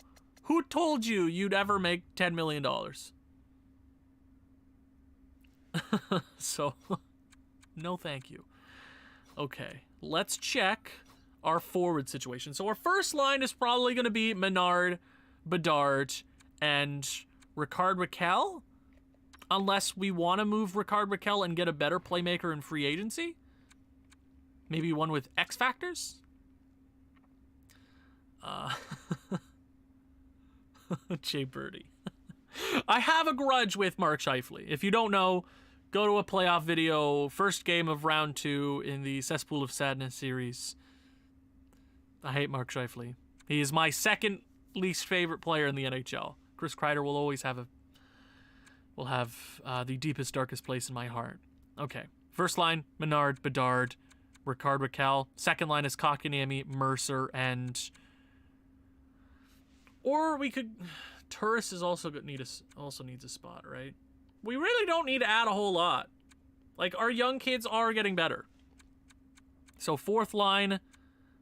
told you you'd ever make $10 million? So... no, thank you. Okay, let's check our forward situation. So our first line is probably going to be Menard, Bedard, and Rickard Rakell. Unless we want to move Rickard Rakell and get a better playmaker in free agency. Maybe one with X factors. Jay Birdie. I have a grudge with Mark Scheifele. If you don't know... go to a playoff video, first game of round 2 in the Cesspool of Sadness series. I hate Mark Scheifele. He is my second least favorite player in the NHL. Chris Kreider will always have the deepest, darkest place in my heart. Okay. First line, Menard, Bedard, Rickard Rakell. Second line is Kotkaniemi, Mercer, and... or we could... Turris is also needs a spot, right? We really don't need to add a whole lot. Like, our young kids are getting better. So, fourth line,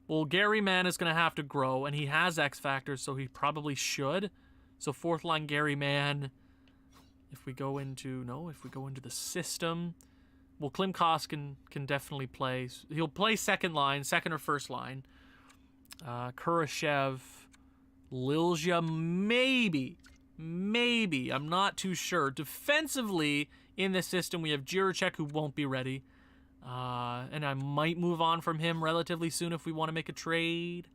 well, Gary Mann is going to have to grow, and he has X factors, so he probably should. So, fourth line, Gary Mann. If we go into the system, well, Klim Koskin can definitely play. He'll play second or first line. Kurashev, Liljegren, maybe. I'm not too sure. Defensively, in this system, we have Jiricek, who won't be ready. And I might move on from him relatively soon if we want to make a trade.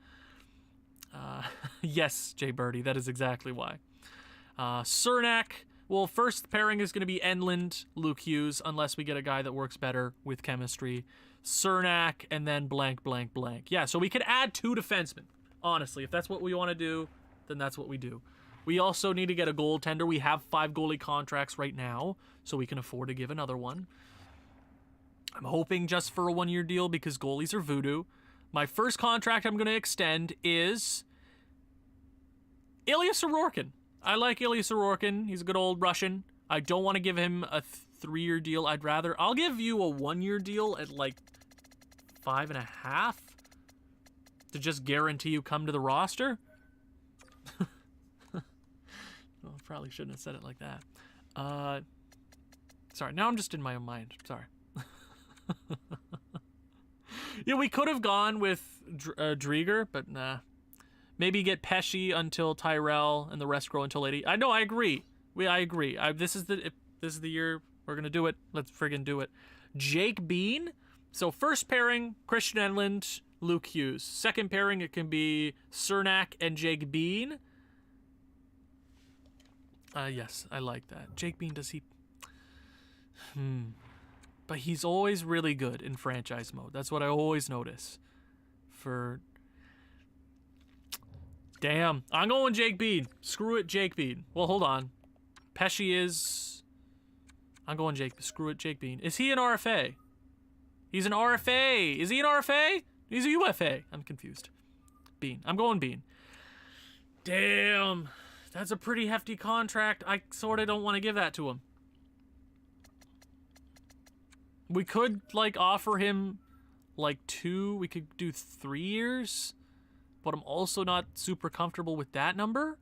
Yes, Jay Birdie, that is exactly why. Cernak, well, first pairing is going to be Enlund, Luke Hughes, unless we get a guy that works better with chemistry. Cernak, and then blank. Yeah, so we could add 2 defensemen, honestly. If that's what we want to do, then that's what we do. We also need to get a goaltender. We have 5 goalie contracts right now, so we can afford to give another one. I'm hoping just for a 1-year deal because goalies are voodoo. My first contract I'm going to extend is Ilya Sorokin. I like Ilya Sorokin. He's a good old Russian. I don't want to give him a 3-year deal. I'll give you a 1-year deal at like 5.5 to just guarantee you come to the roster. Well, probably shouldn't have said it like that. Sorry, now I'm just in my own mind. Sorry. Yeah, we could have gone with Drieger, but nah. Maybe get Pesci until Tyrell and the rest grow until 80. I agree. I agree. This is the year we're gonna do it. Let's friggin' do it. Jake Bean. So first pairing, Christian Enlund, Luke Hughes. Second pairing, it can be Cernak and Jake Bean. Yes, I like that. Jake Bean, does he... But he's always really good in franchise mode. That's what I always notice. Damn. I'm going Jake Bean. Screw it, Jake Bean. Well, hold on. Pesci is... I'm going Screw it, Jake Bean. Is he an RFA? He's an RFA. Is he an RFA? He's a UFA. I'm confused. Bean. I'm going Bean. Damn. That's a pretty hefty contract. I sort of don't want to give that to him. We could, like, offer him, like, 2. We could do 3 years. But I'm also not super comfortable with that number.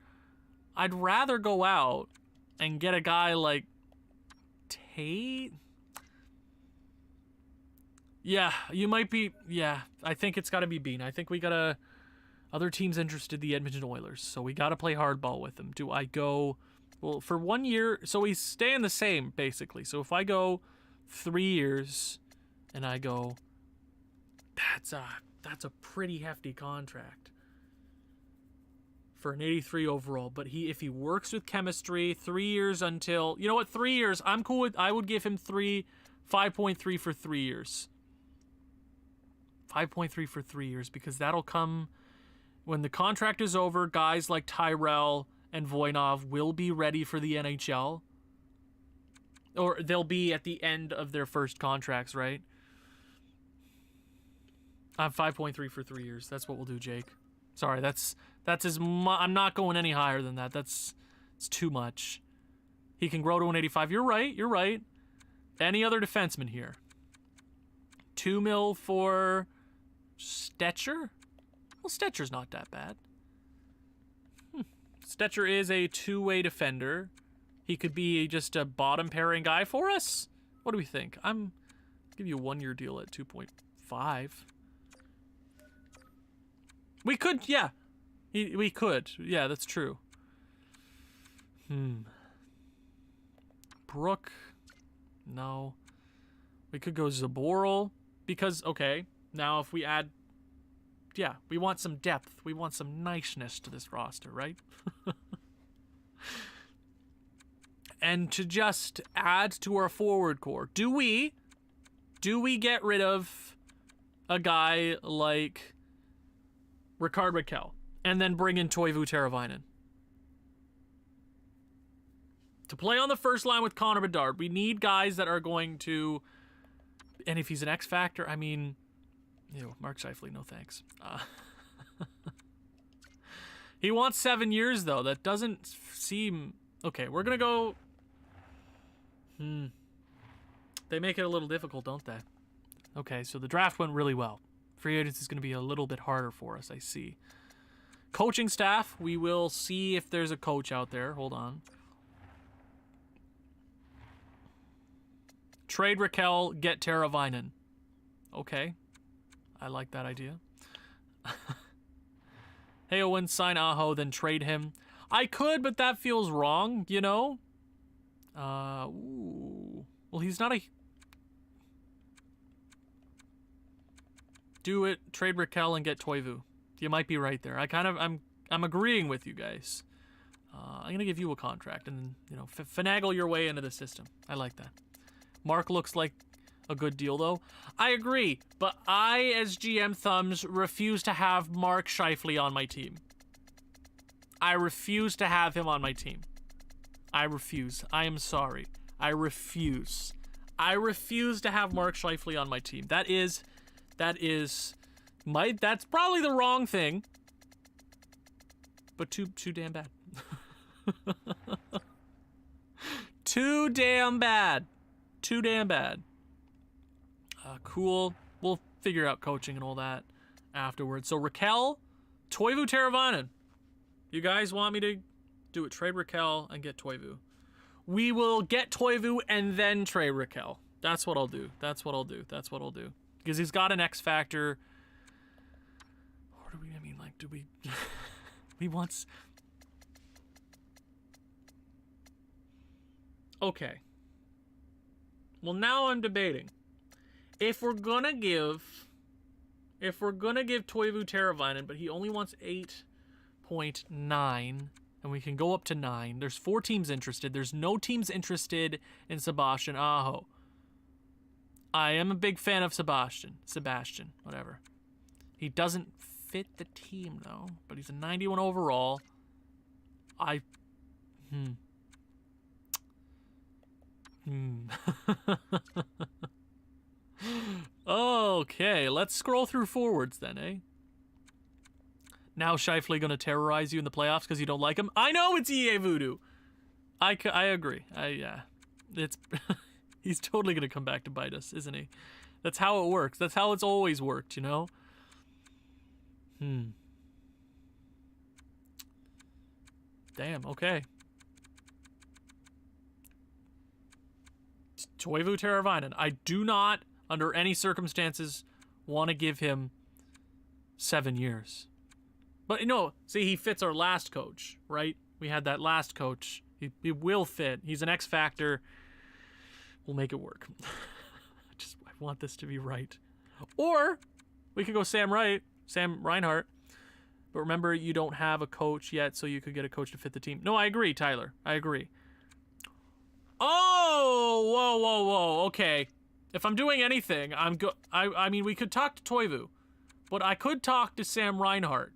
I'd rather go out and get a guy like Tate. Yeah, you might be. Yeah, I think it's got to be Bean. I think we got to. Other teams interested, the Edmonton Oilers. So we got to play hardball with them. Do I go. Well, for 1 year. So we staying the same, basically. So if I go 3 years and I go. That's a pretty hefty contract. For an 83 overall. But if he works with chemistry, 3 years until. You know what? 3 years. I'm cool with. I would give him 5.3 for 3 years. 5.3 for 3 years, because that'll come when the contract is over. Guys like Tyrell and Voinov will be ready for the NHL, or they'll be at the end of their first contracts, right? I'm 5.3 for 3 years. That's what we'll do, Jake. Sorry, that's I'm not going any higher than that. It's too much. He can grow to an 85. You're right. Any other defenseman here? 2 mil for Stetcher? Well, Stetcher's not that bad. Stetcher is a two-way defender. He could be just a bottom pairing guy for us. What do we think? I'll give you a 1 year deal at 2.5. We could, yeah. We could. Yeah, that's true. Brooke. No. We could go Zaboral. Because, okay, now if we add... Yeah, we want some depth. We want some niceness to this roster, right? And to just add to our forward core. Do we get rid of a guy like Rickard Rakell and then bring in Toivu Teravainen? To play on the first line with Connor Bedard, we need guys that are going to... And if he's an X factor, I mean, Mark Scheifele, no thanks. He wants 7 years, though. That doesn't seem... Okay, we're going to go... They make it a little difficult, don't they? Okay, so the draft went really well. Free agency is going to be a little bit harder for us, I see. Coaching staff, we will see if there's a coach out there. Hold on. Trade Raquel, get Teravainen. Okay. I like that idea. Hey, Owen, sign Aho, then trade him. I could, but that feels wrong, you know? Ooh. Well, he's not a... Do it, trade Raquel, and get Toivu. You might be right there. I'm agreeing with you guys. I'm going to give you a contract and, finagle your way into the system. I like that. Mark looks like a good deal, though. I agree, but I, as GM Thumbs, refuse to have Mark Scheifele on my team. I refuse to have him on my team. I refuse. I am sorry. I refuse. I refuse to have Mark Scheifele on my team. That's probably the wrong thing, but too damn bad. Too damn bad. Too damn bad. Cool. We'll figure out coaching and all that afterwards. So Raquel, Toivu Teravainen. You guys want me to do it? Trade Raquel and get Toivu. We will get Toivu and then trade Raquel. That's what I'll do. That's what I'll do. Because he's got an X factor. What do we, do we... he wants... Okay. Well, now I'm debating. If we're gonna give Toivu Teravainen, but he only wants 8.9, and we can go up to 9. There's 4 teams interested. There's no teams interested in Sebastian Aho. I am a big fan of Sebastian, whatever. He doesn't fit the team, though, but he's a 91 overall. Okay, let's scroll through forwards then, eh? Now Scheifele gonna terrorize you in the playoffs because you don't like him? I know it's EA Voodoo. I agree. It's he's totally gonna come back to bite us, isn't he? That's how it works. That's how it's always worked, you know? Damn, okay. Toivu Teravainen. I do not under any circumstances, want to give him 7 years. But, see, he fits our last coach, right? We had that last coach. He will fit. He's an X factor. We'll make it work. I want this to be right. Or we could go Sam Reinhart. But remember, you don't have a coach yet, so you could get a coach to fit the team. No, I agree, Tyler. I agree. Oh, whoa. Okay. If I'm doing anything, I mean, we could talk to Toivu, but I could talk to Sam Reinhart,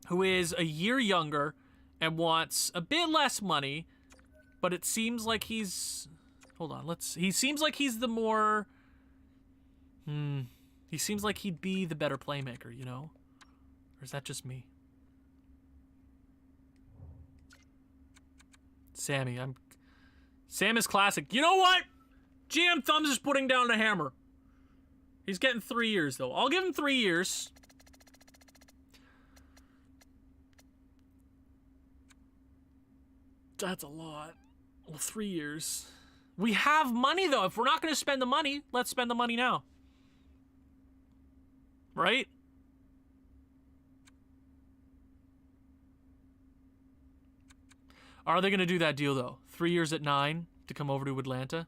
who is a year younger and wants a bit less money, but it seems like he's... Hold on, he seems like he's the more... He seems like he'd be the better playmaker, you know? Or is that just me? Sam is classic. You know what? GM Thumbs is putting down the hammer. He's getting 3 years, though. I'll give him 3 years. That's a lot. Well, 3 years. We have money, though. If we're not going to spend the money, let's spend the money now. Right? Are they going to do that deal, though? 3 years at 9 to come over to Atlanta?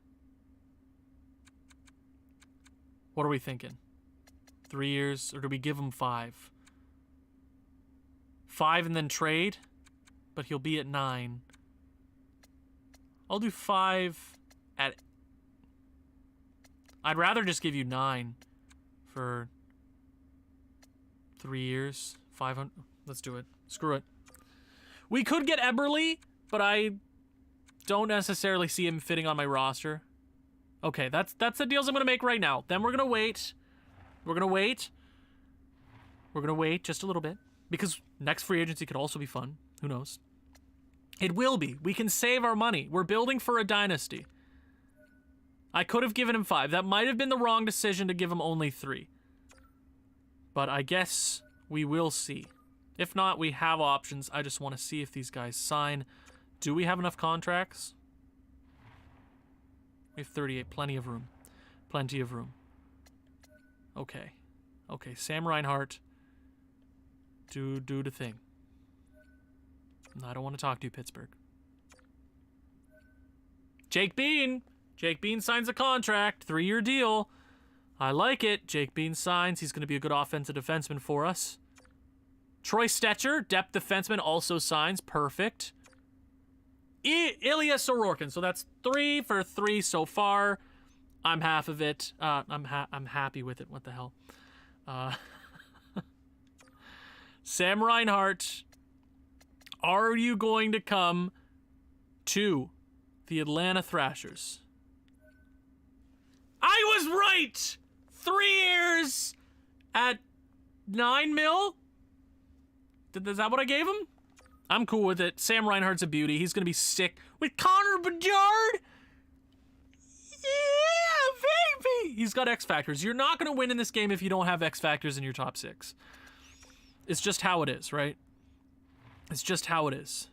What are we thinking? 3 years, or do we give him 5? 5 and then trade? But he'll be at 9. I'll do 5 at... I'd rather just give you 9 for 3 years. 500... Let's do it. Screw it. We could get Eberle, but I don't necessarily see him fitting on my roster. Okay, that's the deals I'm going to make right now. Then we're going to wait. We're going to wait just a little bit. Because next free agency could also be fun. Who knows? It will be. We can save our money. We're building for a dynasty. I could have given him 5. That might have been the wrong decision to give him only 3. But I guess we will see. If not, we have options. I just want to see if these guys sign. Do we have enough contracts? We have 38. Plenty of room. Plenty of room. Okay. Okay, Sam Reinhart. Do the thing. I don't want to talk to you, Pittsburgh. Jake Bean. Jake Bean signs a contract. 3-year deal. I like it. Jake Bean signs. He's going to be a good offensive defenseman for us. Troy Stetcher, depth defenseman, also signs. Perfect. Ilya Sorokin. So that's 3 for 3 so far. I'm half of it. I'm happy with it. What the hell? Sam Reinhart, are you going to come to the Atlanta Thrashers? I was right! 3 years at 9 mil? Is that what I gave him? I'm cool with it. Sam Reinhart's a beauty. He's going to be sick with Connor Bedard. Yeah, baby. He's got X factors. You're not going to win in this game if you don't have X factors in your top 6. It's just how it is, right? It's just how it is.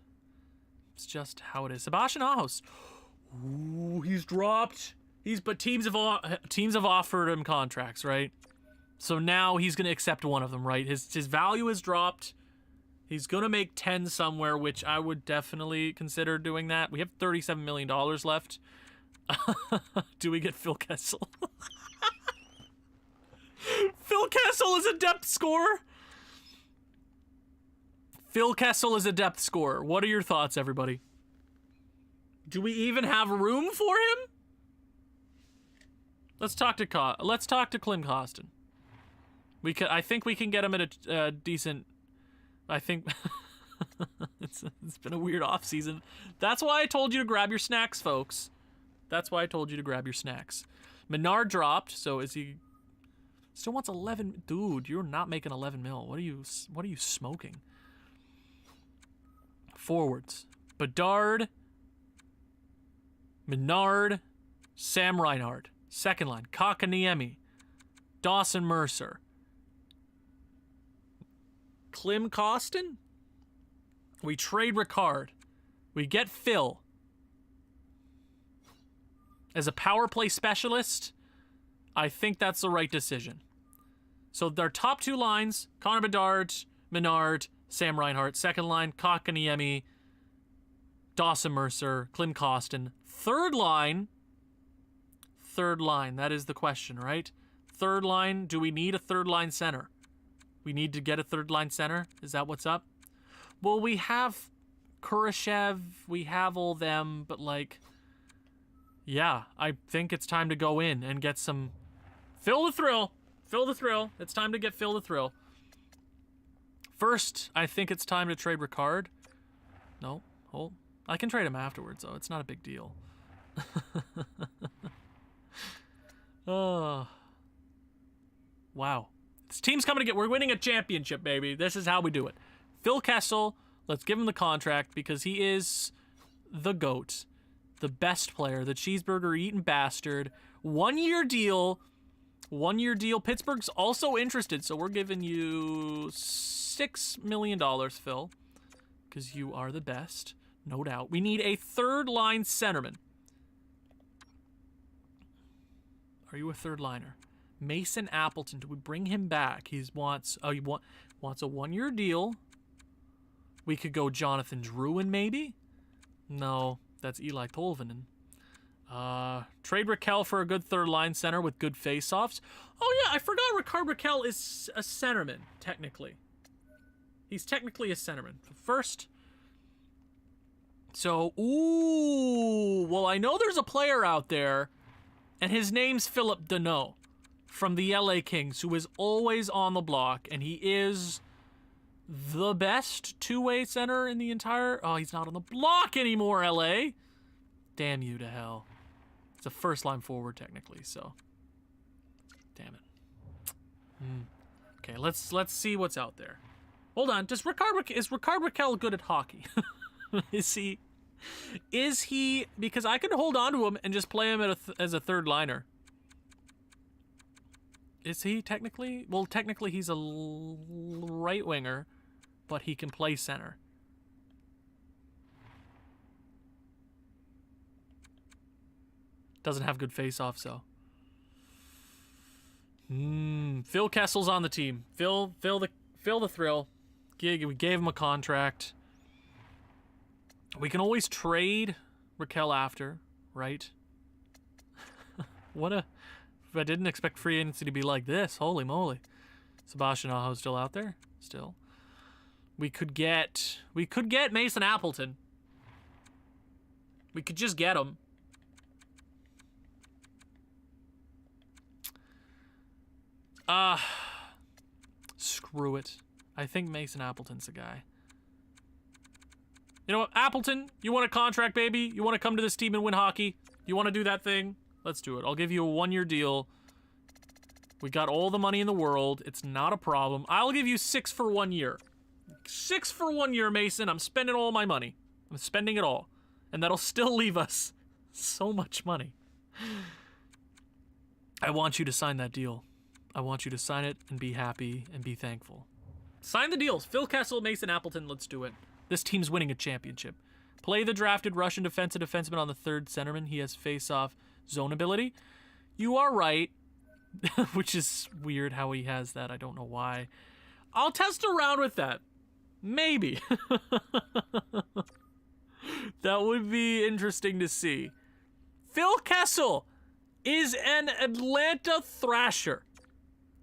It's just how it is. Sebastian Aho. Ooh, he's dropped. But teams have offered him contracts, right? So now he's going to accept one of them, right? His value has dropped. He's going to make 10 somewhere, which I would definitely consider doing that. We have $37 million left. Do we get Phil Kessel? Phil Kessel is a depth scorer. Phil Kessel is a depth scorer. What are your thoughts, everybody? Do we even have room for him? Let's talk to Klim Kostin. I think we can get him at a decent. I think it's been a weird off season. That's why I told you to grab your snacks, folks. That's why I told you to grab your snacks. Menard dropped, so is he still wants 11? Dude, you're not making 11 mil. What are you smoking? Forwards: Bedard, Menard, Sam Reinhart. Second line: Kakaniemi, Dawson Mercer, Klim Kostin. We trade Ricard. We get Phil as a power play specialist. I think that's the right decision. So their top 2 lines, Connor Bedard, Menard, Sam Reinhart. Second line, Kotkaniemi, Dawson Mercer, Klim Kostin. Third line, that is the question, right? Third line, do we need a third line center? We need to get a third line center? Is that what's up? Well, we have Kurashev, we have all them, but like, yeah, I think it's time to go in and get some... Fill the thrill. Fill the thrill. It's time to get Fill the Thrill. First, I think it's time to trade Ricard. No, hold. I can trade him afterwards, though. It's not a big deal. Oh. Wow. This team's coming to get... We're winning a championship, baby. This is how we do it. Phil Kessel, let's give him the contract because he is the GOAT. The best player. The cheeseburger-eating bastard. 1-year deal. 1-year deal. Pittsburgh's also interested, so we're giving you $6 million, Phil, because you are the best, no doubt. We need a third-line centerman. Are you a third liner? Mason Appleton. Do we bring him back? He wants a 1-year deal. We could go Jonathan Drouin, maybe. No, that's Eli Tolvanen. Trade Raquel for a good third-line center with good face-offs. Oh, yeah, I forgot Ricard Raquel is a centerman, technically. He's technically a centerman. First... So, ooh... Well, I know there's a player out there, and his name's Philip Deneau from the LA Kings, who is always on the block, and he is the best two-way center in the entire... Oh, he's not on the block anymore, LA! Damn you to hell. It's a first-line forward, technically, so... Damn it. Okay, let's see what's out there. Hold on, is Ricard Raquel good at hockey? Is he... Because I could hold on to him and just play him as a third liner. Is he technically... Well, technically he's a right winger, but he can play center. Doesn't have good face-offs, though. Phil Kessel's on the team. Phil the thrill. We gave him a contract. We can always trade Raquel after, right? I didn't expect free agency to be like this. Holy moly. Sebastian Aho's still out there? Still. We could get Mason Appleton. We could just get him. Screw it. I think Mason Appleton's the guy. You know what, Appleton, you want a contract, baby? You want to come to this team and win hockey? You want to do that thing? Let's do it. I'll give you a 1-year deal. We got all the money in the world. It's not a problem. I'll give you 6 for 1 year. 6 for 1 year, Mason. I'm spending all my money. I'm spending it all. And that'll still leave us so much money. I want you to sign that deal. I want you to sign it and be happy and be thankful. Sign the deals. Phil Kessel, Mason Appleton, let's do it. This team's winning a championship. Play the drafted Russian defenseman on the third centerman. He has face-off zone ability. You are right, which is weird how he has that. I don't know why. I'll test around with that. Maybe. That would be interesting to see. Phil Kessel is an Atlanta Thrasher.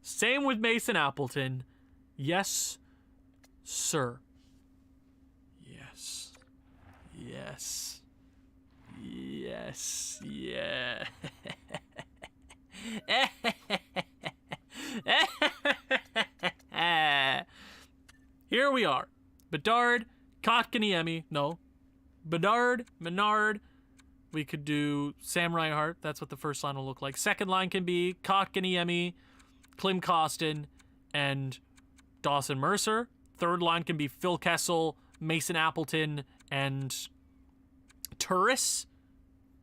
Same with Mason Appleton. Yes, sir. Yes. Yes. Yes. Yeah. Here we are. Bedard, Kotkaniemi. No. Bedard, Menard. We could do Sam Reinhart. That's what the first line will look like. Second line can be Kotkaniemi, Klim Kostin, and Dawson Mercer. Third line can be Phil Kessel, Mason Appleton, and Turris.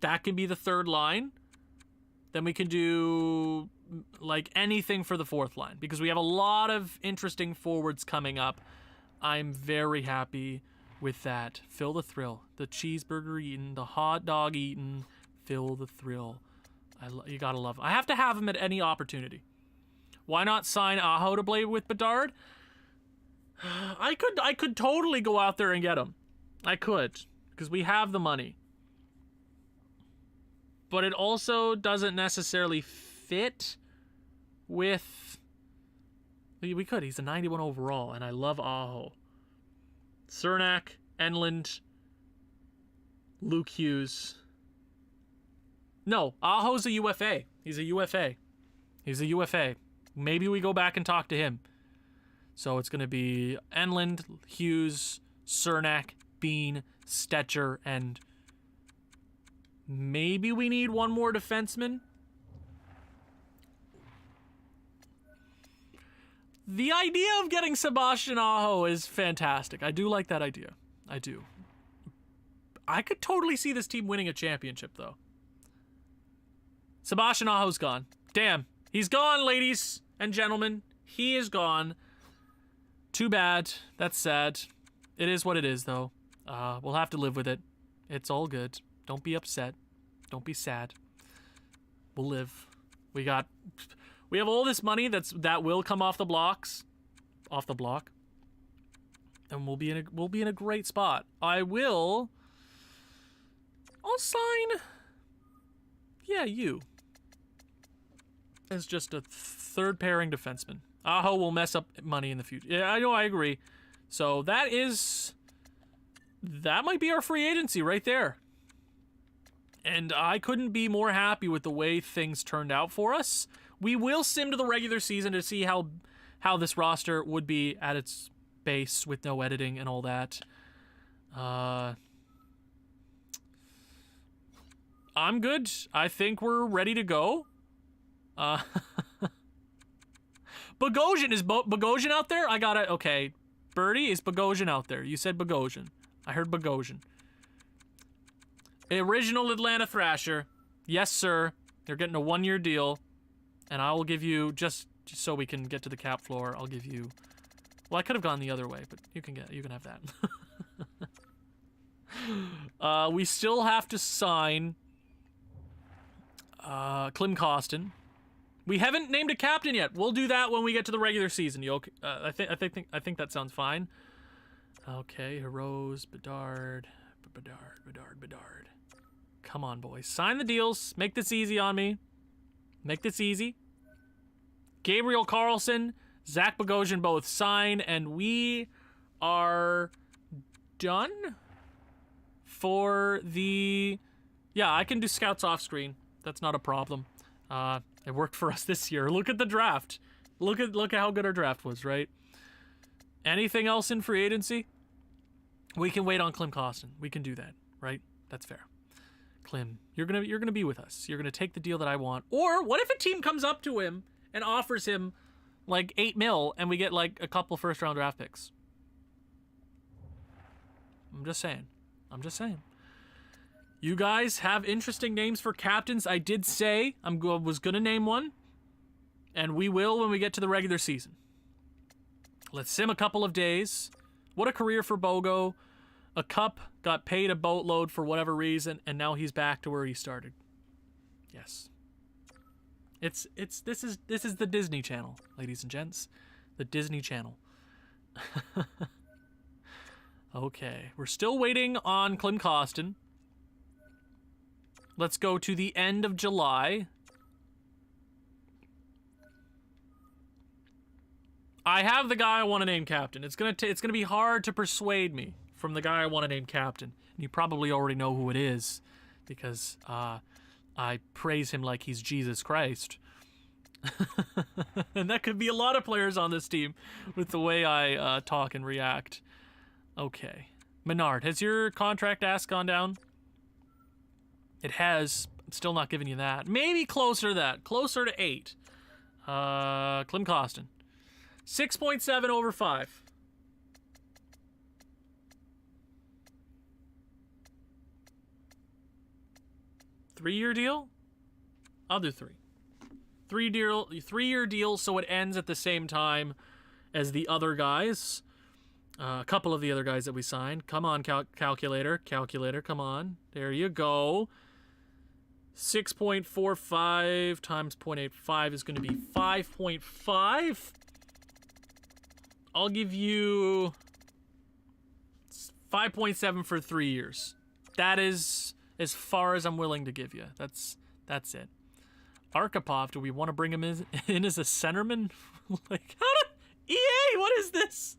That can be the third line. Then we can do like anything for the fourth line because we have a lot of interesting forwards coming up. I'm very happy with that. Fill the thrill. The cheeseburger eating, the hot dog eating, fill the thrill. You gotta love him. I have to have him at any opportunity. Why not sign Aho to play with Bedard? I could totally go out there and get him. I could, because we have the money. But it also doesn't necessarily fit with... We could. He's a 91 overall, and I love Aho. Cernak, Enland, Luke Hughes. No, Aho's a UFA. He's a UFA. He's a UFA. Maybe we go back and talk to him. So it's going to be Enland, Hughes, Cernak, Bean, Stetcher, and maybe we need one more defenseman. The idea of getting Sebastian Aho is fantastic. I do like that idea. I do. I could totally see this team winning a championship, though. Sebastian Aho's gone. Damn. He's gone, ladies and gentlemen. He is gone. Too bad. That's sad. It is what it is, though. We'll have to live with it. It's all good. Don't be upset. Don't be sad. We'll live. We have all this money that will come off the block, and we'll be in a great spot. I'll sign. Yeah, you. As just a third pairing defenseman. Aho will mess up money in the future. Yeah, I know. I agree. So that might be our free agency right there. And I couldn't be more happy with the way things turned out for us. We will sim to the regular season to see how this roster would be at its base with no editing and all that. I'm good. I think we're ready to go. Bogosian, is Bogosian out there? I got it. Okay. Birdie, is Bogosian out there? You said Bogosian. I heard Bogosian. Original Atlanta Thrasher. Yes, sir. They're getting a 1-year deal. And I will give you, just so we can get to the cap floor, I'll give you... Well, I could have gone the other way, but you can have that. We still have to sign Klim Kostin. We haven't named a captain yet. We'll do that when we get to the regular season. You okay? I think that sounds fine. Okay, Heroes, Bedard. Come on, boys. Sign the deals. Make this easy on me. Make this easy. Gabriel Carlson, Zach Bogosian both sign, and we are done for the... Yeah, I can do scouts off screen. That's not a problem. It worked for us this year. Look at the draft. Look at how good our draft was, right? Anything else in free agency? We can wait on Klim Kostin. We can do that, right? That's fair. Klim, you're gonna be with us. You're gonna take the deal that I want. Or what if a team comes up to him and offers him like $8 million and we get like a couple first-round draft picks? I'm just saying. You guys have interesting names for captains. I did say I was gonna name one, and we will when we get to the regular season. Let's sim a couple of days. What a career for Bogo. A cup, got paid a boatload for whatever reason, and now he's back to where he started. Yes. This is the Disney Channel, ladies and gents. The Disney Channel. Okay, we're still waiting on Klim Kostin. Let's go to the end of July. I have the guy I want to name captain. It's gonna be hard to persuade me from the guy I want to name captain. And you probably already know who it is, because I praise him like he's Jesus Christ. And that could be a lot of players on this team with the way I talk and react. Okay. Menard, has your contract ask gone down? It has. It's still not giving you that. Maybe closer to that. Closer to 8. Klim Kostin. 6.7 over 5. Three-year deal? I'll do 3. 3-year deal, so it ends at the same time as the other guys. A couple of the other guys that we signed. Come on, calculator. Calculator, come on. There you go. 6.45 times 0.85 is going to be 5.5. I'll give you 5.7 for 3 years. That is as far as I'm willing to give you. That's it. Arkhipov, do we want to bring him in as a centerman? Like, how did... EA, what is this?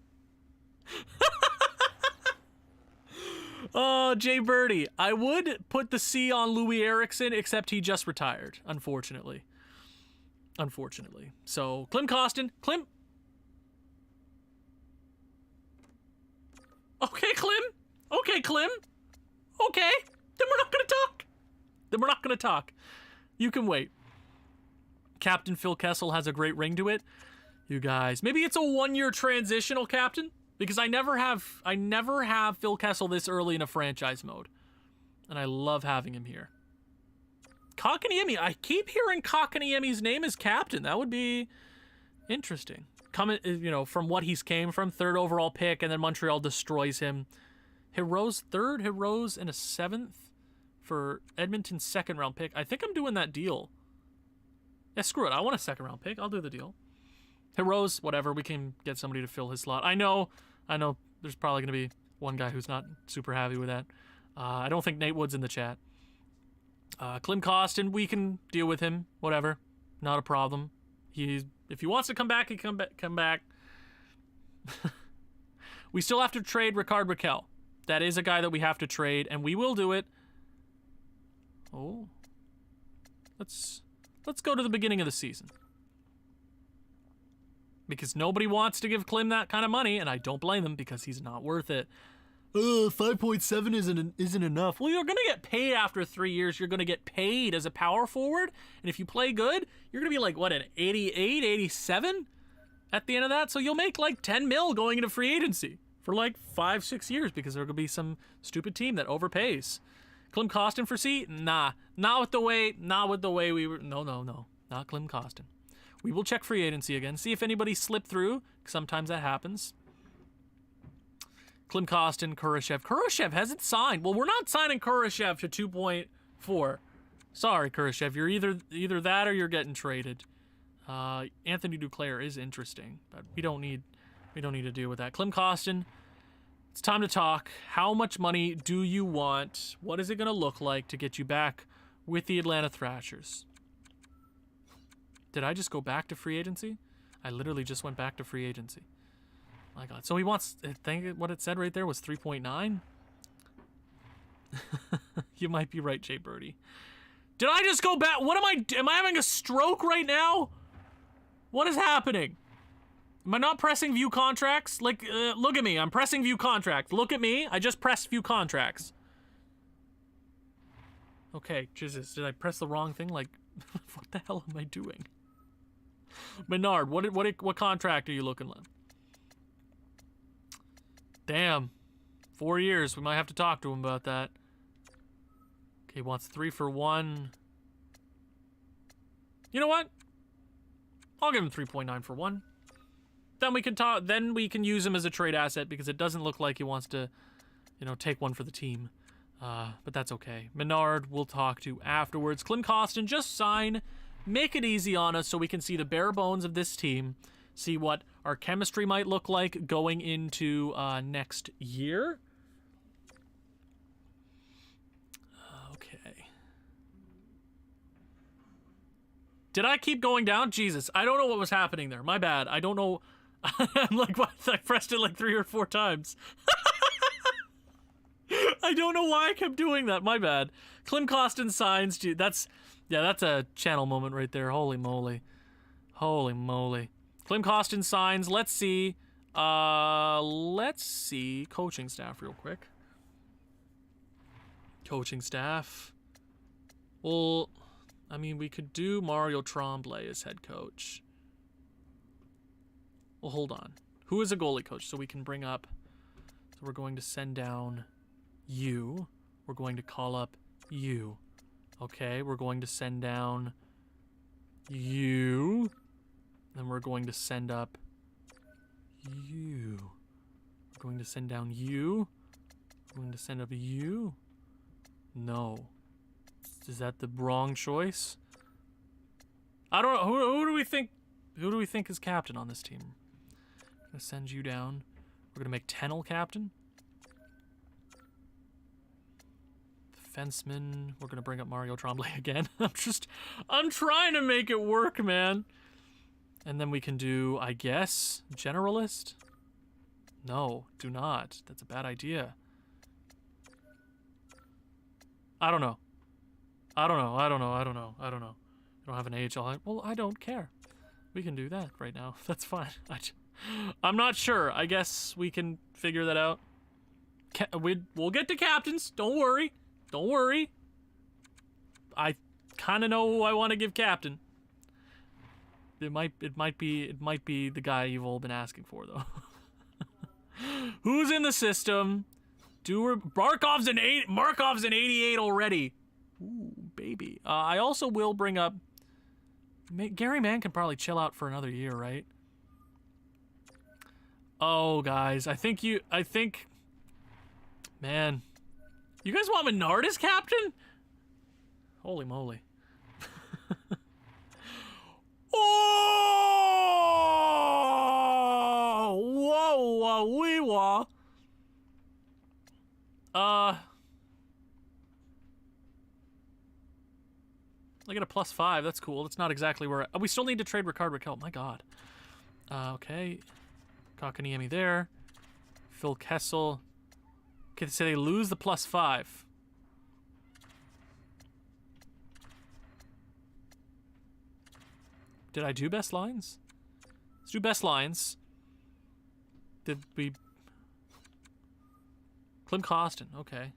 Oh, Jay Birdie. I would put the C on Louis Eriksson, except he just retired, unfortunately. So, Klim Kostin. Klim. Okay, Klim. Okay, Klim. Okay. Then we're not gonna talk. You can wait. Captain Phil Kessel has a great ring to it. You guys, maybe it's a 1-year transitional captain, because I never have Phil Kessel this early in a franchise mode, and I love having him here. Kotkaniemi, I keep hearing Kotkaniemi's name as captain. That would be interesting. Coming, you know, from what he's came from, 3rd overall pick, and then Montreal destroys him. Heroes 3rd, Heroes in a 7th for Edmonton's 2nd round pick. I think I'm doing that deal. Yeah, screw it. I want a 2nd round pick. I'll do the deal. Heroes, whatever. We can get somebody to fill his slot. I know. There's probably going to be one guy who's not super happy with that. I don't think Nate Wood's in the chat. Klim Kostin, we can deal with him. Whatever. Not a problem. If he wants to come back, he come back. We still have to trade Ricard Raquel. That is a guy that we have to trade, and we will do it. Oh. Let's go to the beginning of the season. Because nobody wants to give Klim that kind of money, and I don't blame him because he's not worth it. 5.7 isn't enough. Well, you're going to get paid after 3 years. You're going to get paid as a power forward, and if you play good, you're going to be like, what, an 88, 87 at the end of that? So you'll make like 10 mil going into free agency for like 5-6 years because there's going to be some stupid team that overpays. Klim Kostin for C? Nah. Not with the way we were. No. Not Klim Kostin. We will check free agency again, see if anybody slipped through. Sometimes that happens. Klim Kostin, Kurashev. Kurashev hasn't signed. Well, we're not signing Kurashev to 2.4. Sorry, Kurashev. You're either that or you're getting traded. Anthony Duclair is interesting, but we don't need to deal with that. Klim Kostin, it's time to talk. How much money do you want? What is it going to look like to get you back with the Atlanta Thrashers? Did I just go back to free agency? I literally just went back to free agency. My God. So he wants, I think what it said right there was 3.9. You might be right, Jay Birdie. Did I just go back? What am I having a stroke right now? What is happening? Am I not pressing view contracts? Like, look at me. I'm pressing view contracts. Look at me. I just pressed view contracts. Okay, Jesus. Did I press the wrong thing? Like, what the hell am I doing? Menard, what contract are you looking at? Damn. 4 years. We might have to talk to him about that. Okay, he wants 3 for 1. You know what? I'll give him 3.9 for 1. Then we can talk. Then we can use him as a trade asset because it doesn't look like he wants to, you know, take one for the team. But that's okay. Menard we'll talk to afterwards. Klim Kostin, just sign. Make it easy on us so we can see the bare bones of this team. See what our chemistry might look like going into next year. Okay. Did I keep going down? Jesus, I don't know what was happening there. My bad. I don't know. I'm like, what? I pressed it like 3 or 4 times. I don't know why I kept doing that. My bad. Klim Kostin signs. Gee, that's a channel moment right there. Holy moly. Holy moly. Klim Kostin signs. Let's see. Coaching staff real quick. Coaching staff. Well, I mean, we could do Mario Tremblay as head coach. Well, hold on. Who is a goalie coach? So we can bring up. So we're going to send down you. We're going to call up you. Okay, we're going to send down you. Then we're going to send up you. We're going to send down you. We're going to send up you. No. Is that the wrong choice? I don't know. Who do we think? Who do we think is captain on this team? I'm gonna send you down. We're gonna make Tennell captain. Fenceman. We're gonna bring up Mario Tremblay again. I'm trying to make it work, man. And then we can do, I guess, generalist. No, do not. That's a bad idea. I don't know. I don't know. I don't have an AHL. Well, I don't care. We can do that right now. That's fine. I'm not sure. I guess we can figure that out. We'll get to captains. Don't worry. Don't worry. I kind of know who I want to give captain. It might be the guy you've all been asking for, though. Who's in the system? Markov's an 88 already. Ooh, baby. I also will bring up Gary Mann can probably chill out for another year, right? Oh, guys, man, you guys want Menard as captain? Holy moly. Oh! Whoa, wee wah. I get a +5. That's cool. That's not exactly where... we still need to trade Rickard Rakell. My God. Okay. Kotkaniemi there. Phil Kessel. Okay, so they lose the +5. Did I do best lines? Let's do best lines. Did we... Klim Kostin. Okay.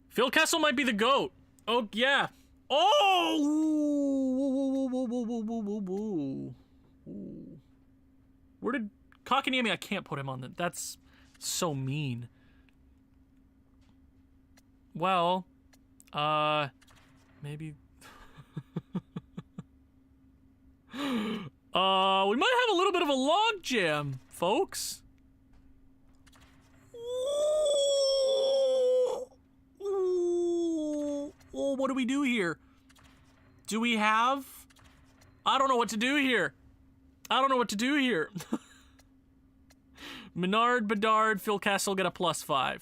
Phil Kessel might be the GOAT. Oh, yeah. Oh! Where did... Kotkaniemi, I can't put him on the... That's so mean. Well, maybe... we might have a little bit of a log jam, folks. Oh, what do we do here? Do we have... I don't know what to do here. Menard, Bedard, Phil Kessel get a +5.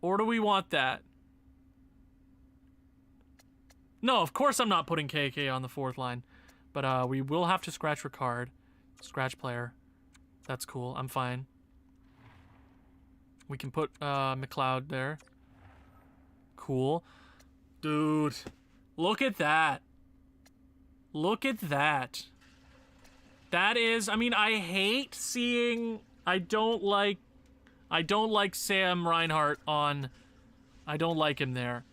Or do we want that? No, of course I'm not putting KK on the 4th line. But we will have to scratch Rickard. Scratch player. That's cool. I'm fine. We can put McLeod there. Cool. Dude, look at that. Look at that. That is, I mean, I hate seeing, I don't like Sam Reinhart on, I don't like him there.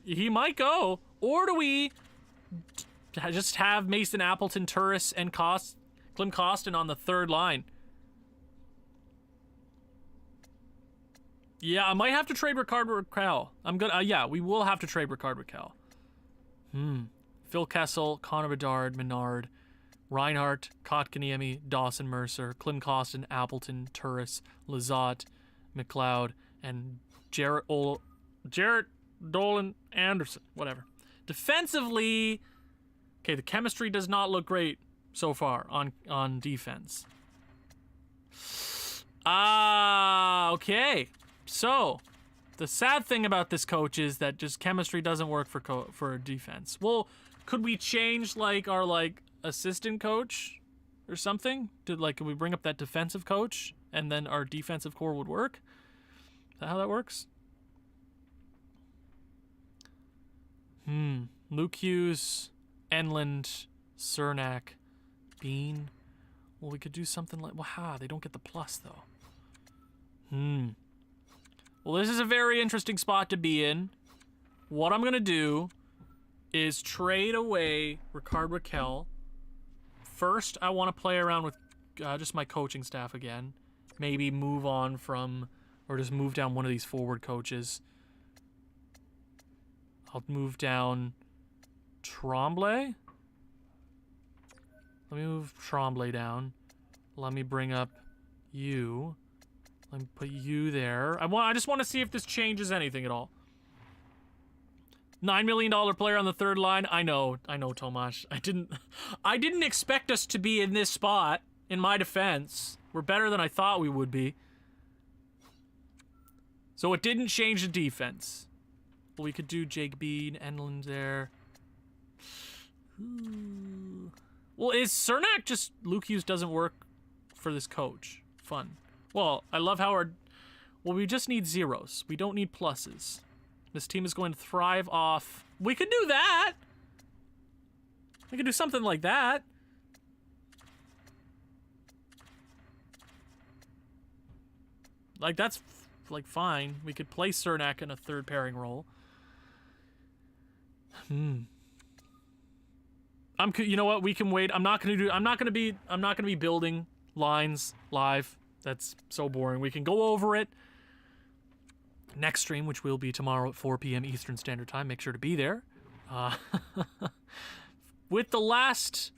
He might go, or do we just have Mason Appleton, Turris, and Klim Kostin on the 3rd line? Yeah, I might have to trade Rickard Rakell. Yeah, we will have to trade Rickard Rakell. Phil Kessel, Connor Bedard, Menard, Reinhart, Kotkaniemi, Dawson Mercer, Klim Kostin, Appleton, Turris, Lizotte, McLeod, and Jarrett Dolan Anderson. Whatever. Defensively, okay, the chemistry does not look great so far on defense. Okay. So, the sad thing about this coach is that just chemistry doesn't work for defense. Well, could we change like our assistant coach or something? Could we bring up that defensive coach and then our defensive core would work? Is that how that works? Luke Hughes, Enland, Cernak, Bean. Well, we could do something like... they don't get the plus, though. Well, this is a very interesting spot to be in. What I'm going to do is trade away Rickard Rakell. First, I want to play around with just my coaching staff again. Maybe move on from... or just move down one of these forward coaches. I'll move down Tremblay. Let me move Tremblay down. Let me bring up You. Let me put you there. I just want to see if this changes anything at all. $9 million player on the third line. I know, Tomasz. I didn't expect us to be in this spot, in my defense. We're better than I thought we would be. So it didn't change the defense. But we could do Jake Bean, Enlund there. Ooh. Well, is Cernak just... Luke Hughes doesn't work for this coach. Fun. Well, I love how our... Well, we just need zeros. We don't need pluses. This team is going to thrive off... We could do that! We could do something like that. Like, that's, like, fine. We could play Cernak in a third pairing role. You know what? We can wait. I'm not gonna be building lines live. That's so boring. We can go over it next stream, which will be tomorrow at 4 p.m. Eastern Standard Time. Make sure to be there. With the last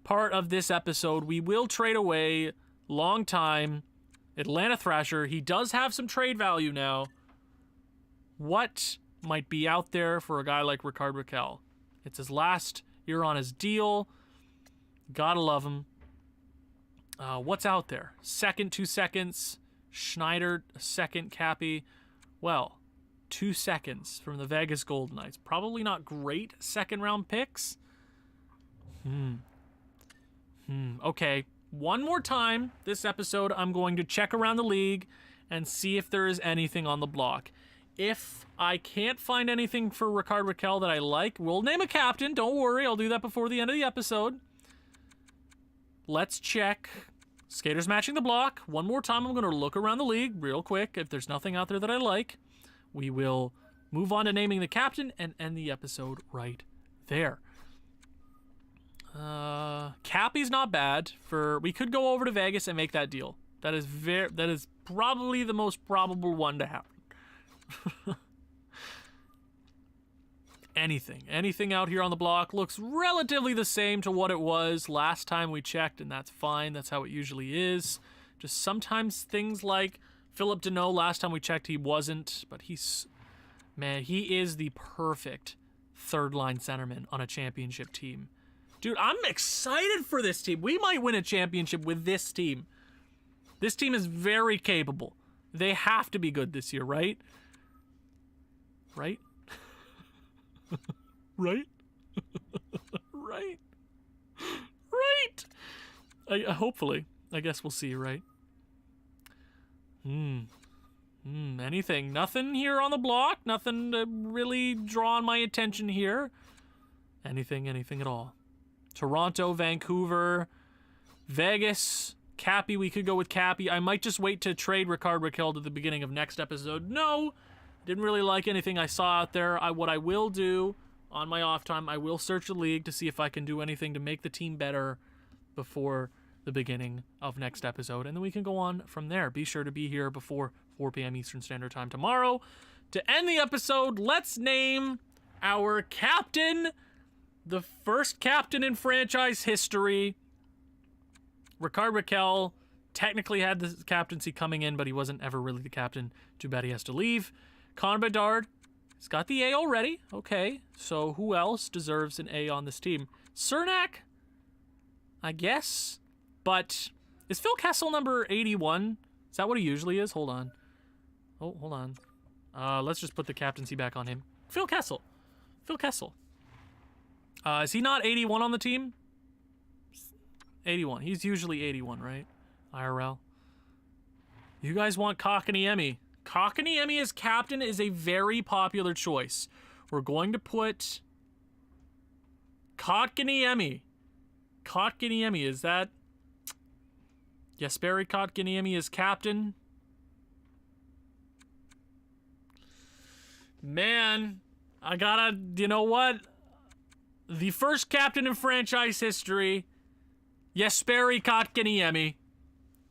part of this episode, we will trade away long-time Atlanta Thrasher. He does have some trade value now. What might be out there for a guy like Rickard Rakell? It's his last year on his deal. Gotta love him. What's out there? Second, 2 seconds. Schneider, second. Cappy. Well, 2 seconds from the Vegas Golden Knights. Probably not great second-round picks. Okay. One more time this episode, I'm going to check around the league and see if there is anything on the block. If I can't find anything for Rickard Rakell that I like, we'll name a captain. Don't worry, I'll do that before the end of the episode. Let's check. Skaters matching the block. One more time, I'm going to look around the league real quick. If there's nothing out there that I like, we will move on to naming the captain and end the episode right there. Cappy's not bad. We could go over to Vegas and make that deal. That is probably the most probable one to happen. Anything out here on the block looks relatively the same to what it was last time we checked, and that's fine. That's how it usually is. Just sometimes things like Philip Deneau, last time we checked, he wasn't, but he is the perfect third-line centerman on a championship team. Dude, I'm excited for this team. We might win a championship with this team. This team is very capable. They have to be good this year, right? Right? Right? Right? Right? Hopefully. I guess we'll see, right? Anything. Nothing here on the block. Nothing to really draw my attention here. Anything at all. Toronto, Vancouver, Vegas, Cappy. We could go with Cappy. I might just wait to trade Rickard Rakell to the beginning of next episode. No, didn't really like anything I saw out there. What I will do on my off time, I will search the league to see if I can do anything to make the team better before the beginning of next episode, and then we can go on from there. Be sure to be here before 4 p.m. Eastern Standard Time tomorrow. To end the episode, let's name our captain. The first captain in franchise history. Rickard Rakell technically had the captaincy coming in, but he wasn't ever really the captain. Too bad he has to leave. Connor Bedard, he's got the A already. Okay, so who else deserves an A on this team? Cernak, I guess. But is Phil Kessel number 81? Is that what he usually is? Hold on. Oh, hold on. Let's just put the captaincy back on him. Phil Kessel. Is he not 81 on the team? 81. He's usually 81, right? IRL. You guys want Kotkaniemi. Kotkaniemi as captain is a very popular choice. We're going to put Kotkaniemi. Kotkaniemi, is that... Jesperi Kotkaniemi is captain. Man, I gotta... You know what? The first captain in franchise history, Jesperi Kotkaniemi.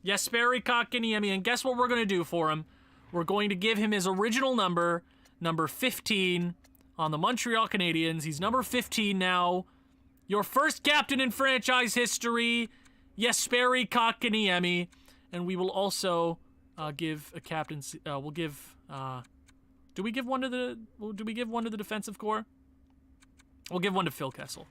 Jesperi Kotkaniemi, and guess what we're going to do for him? We're going to give him his original number 15, on the Montreal Canadiens. He's number 15 now. Your first captain in franchise history, Jesperi Kotkaniemi. and we will also give a captaincy. We'll give. Do we give one to the defensive core? We'll give one to Phil Kessel.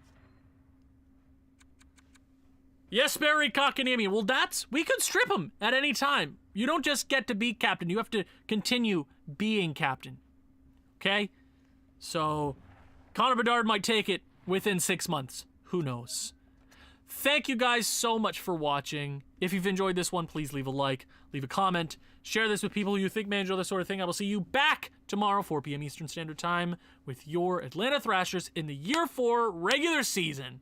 Yes, Barry Kotkaniemi. Well, we could strip him at any time. You don't just get to be captain. You have to continue being captain. Okay? So, Connor Bedard might take it within 6 months. Who knows? Thank you guys so much for watching. If you've enjoyed this one, please leave a like, leave a comment, share this with people who you think may enjoy this sort of thing. I will see you back tomorrow, 4 p.m. Eastern Standard Time, with your Atlanta Thrashers in the Year 4 regular season.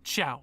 Ciao.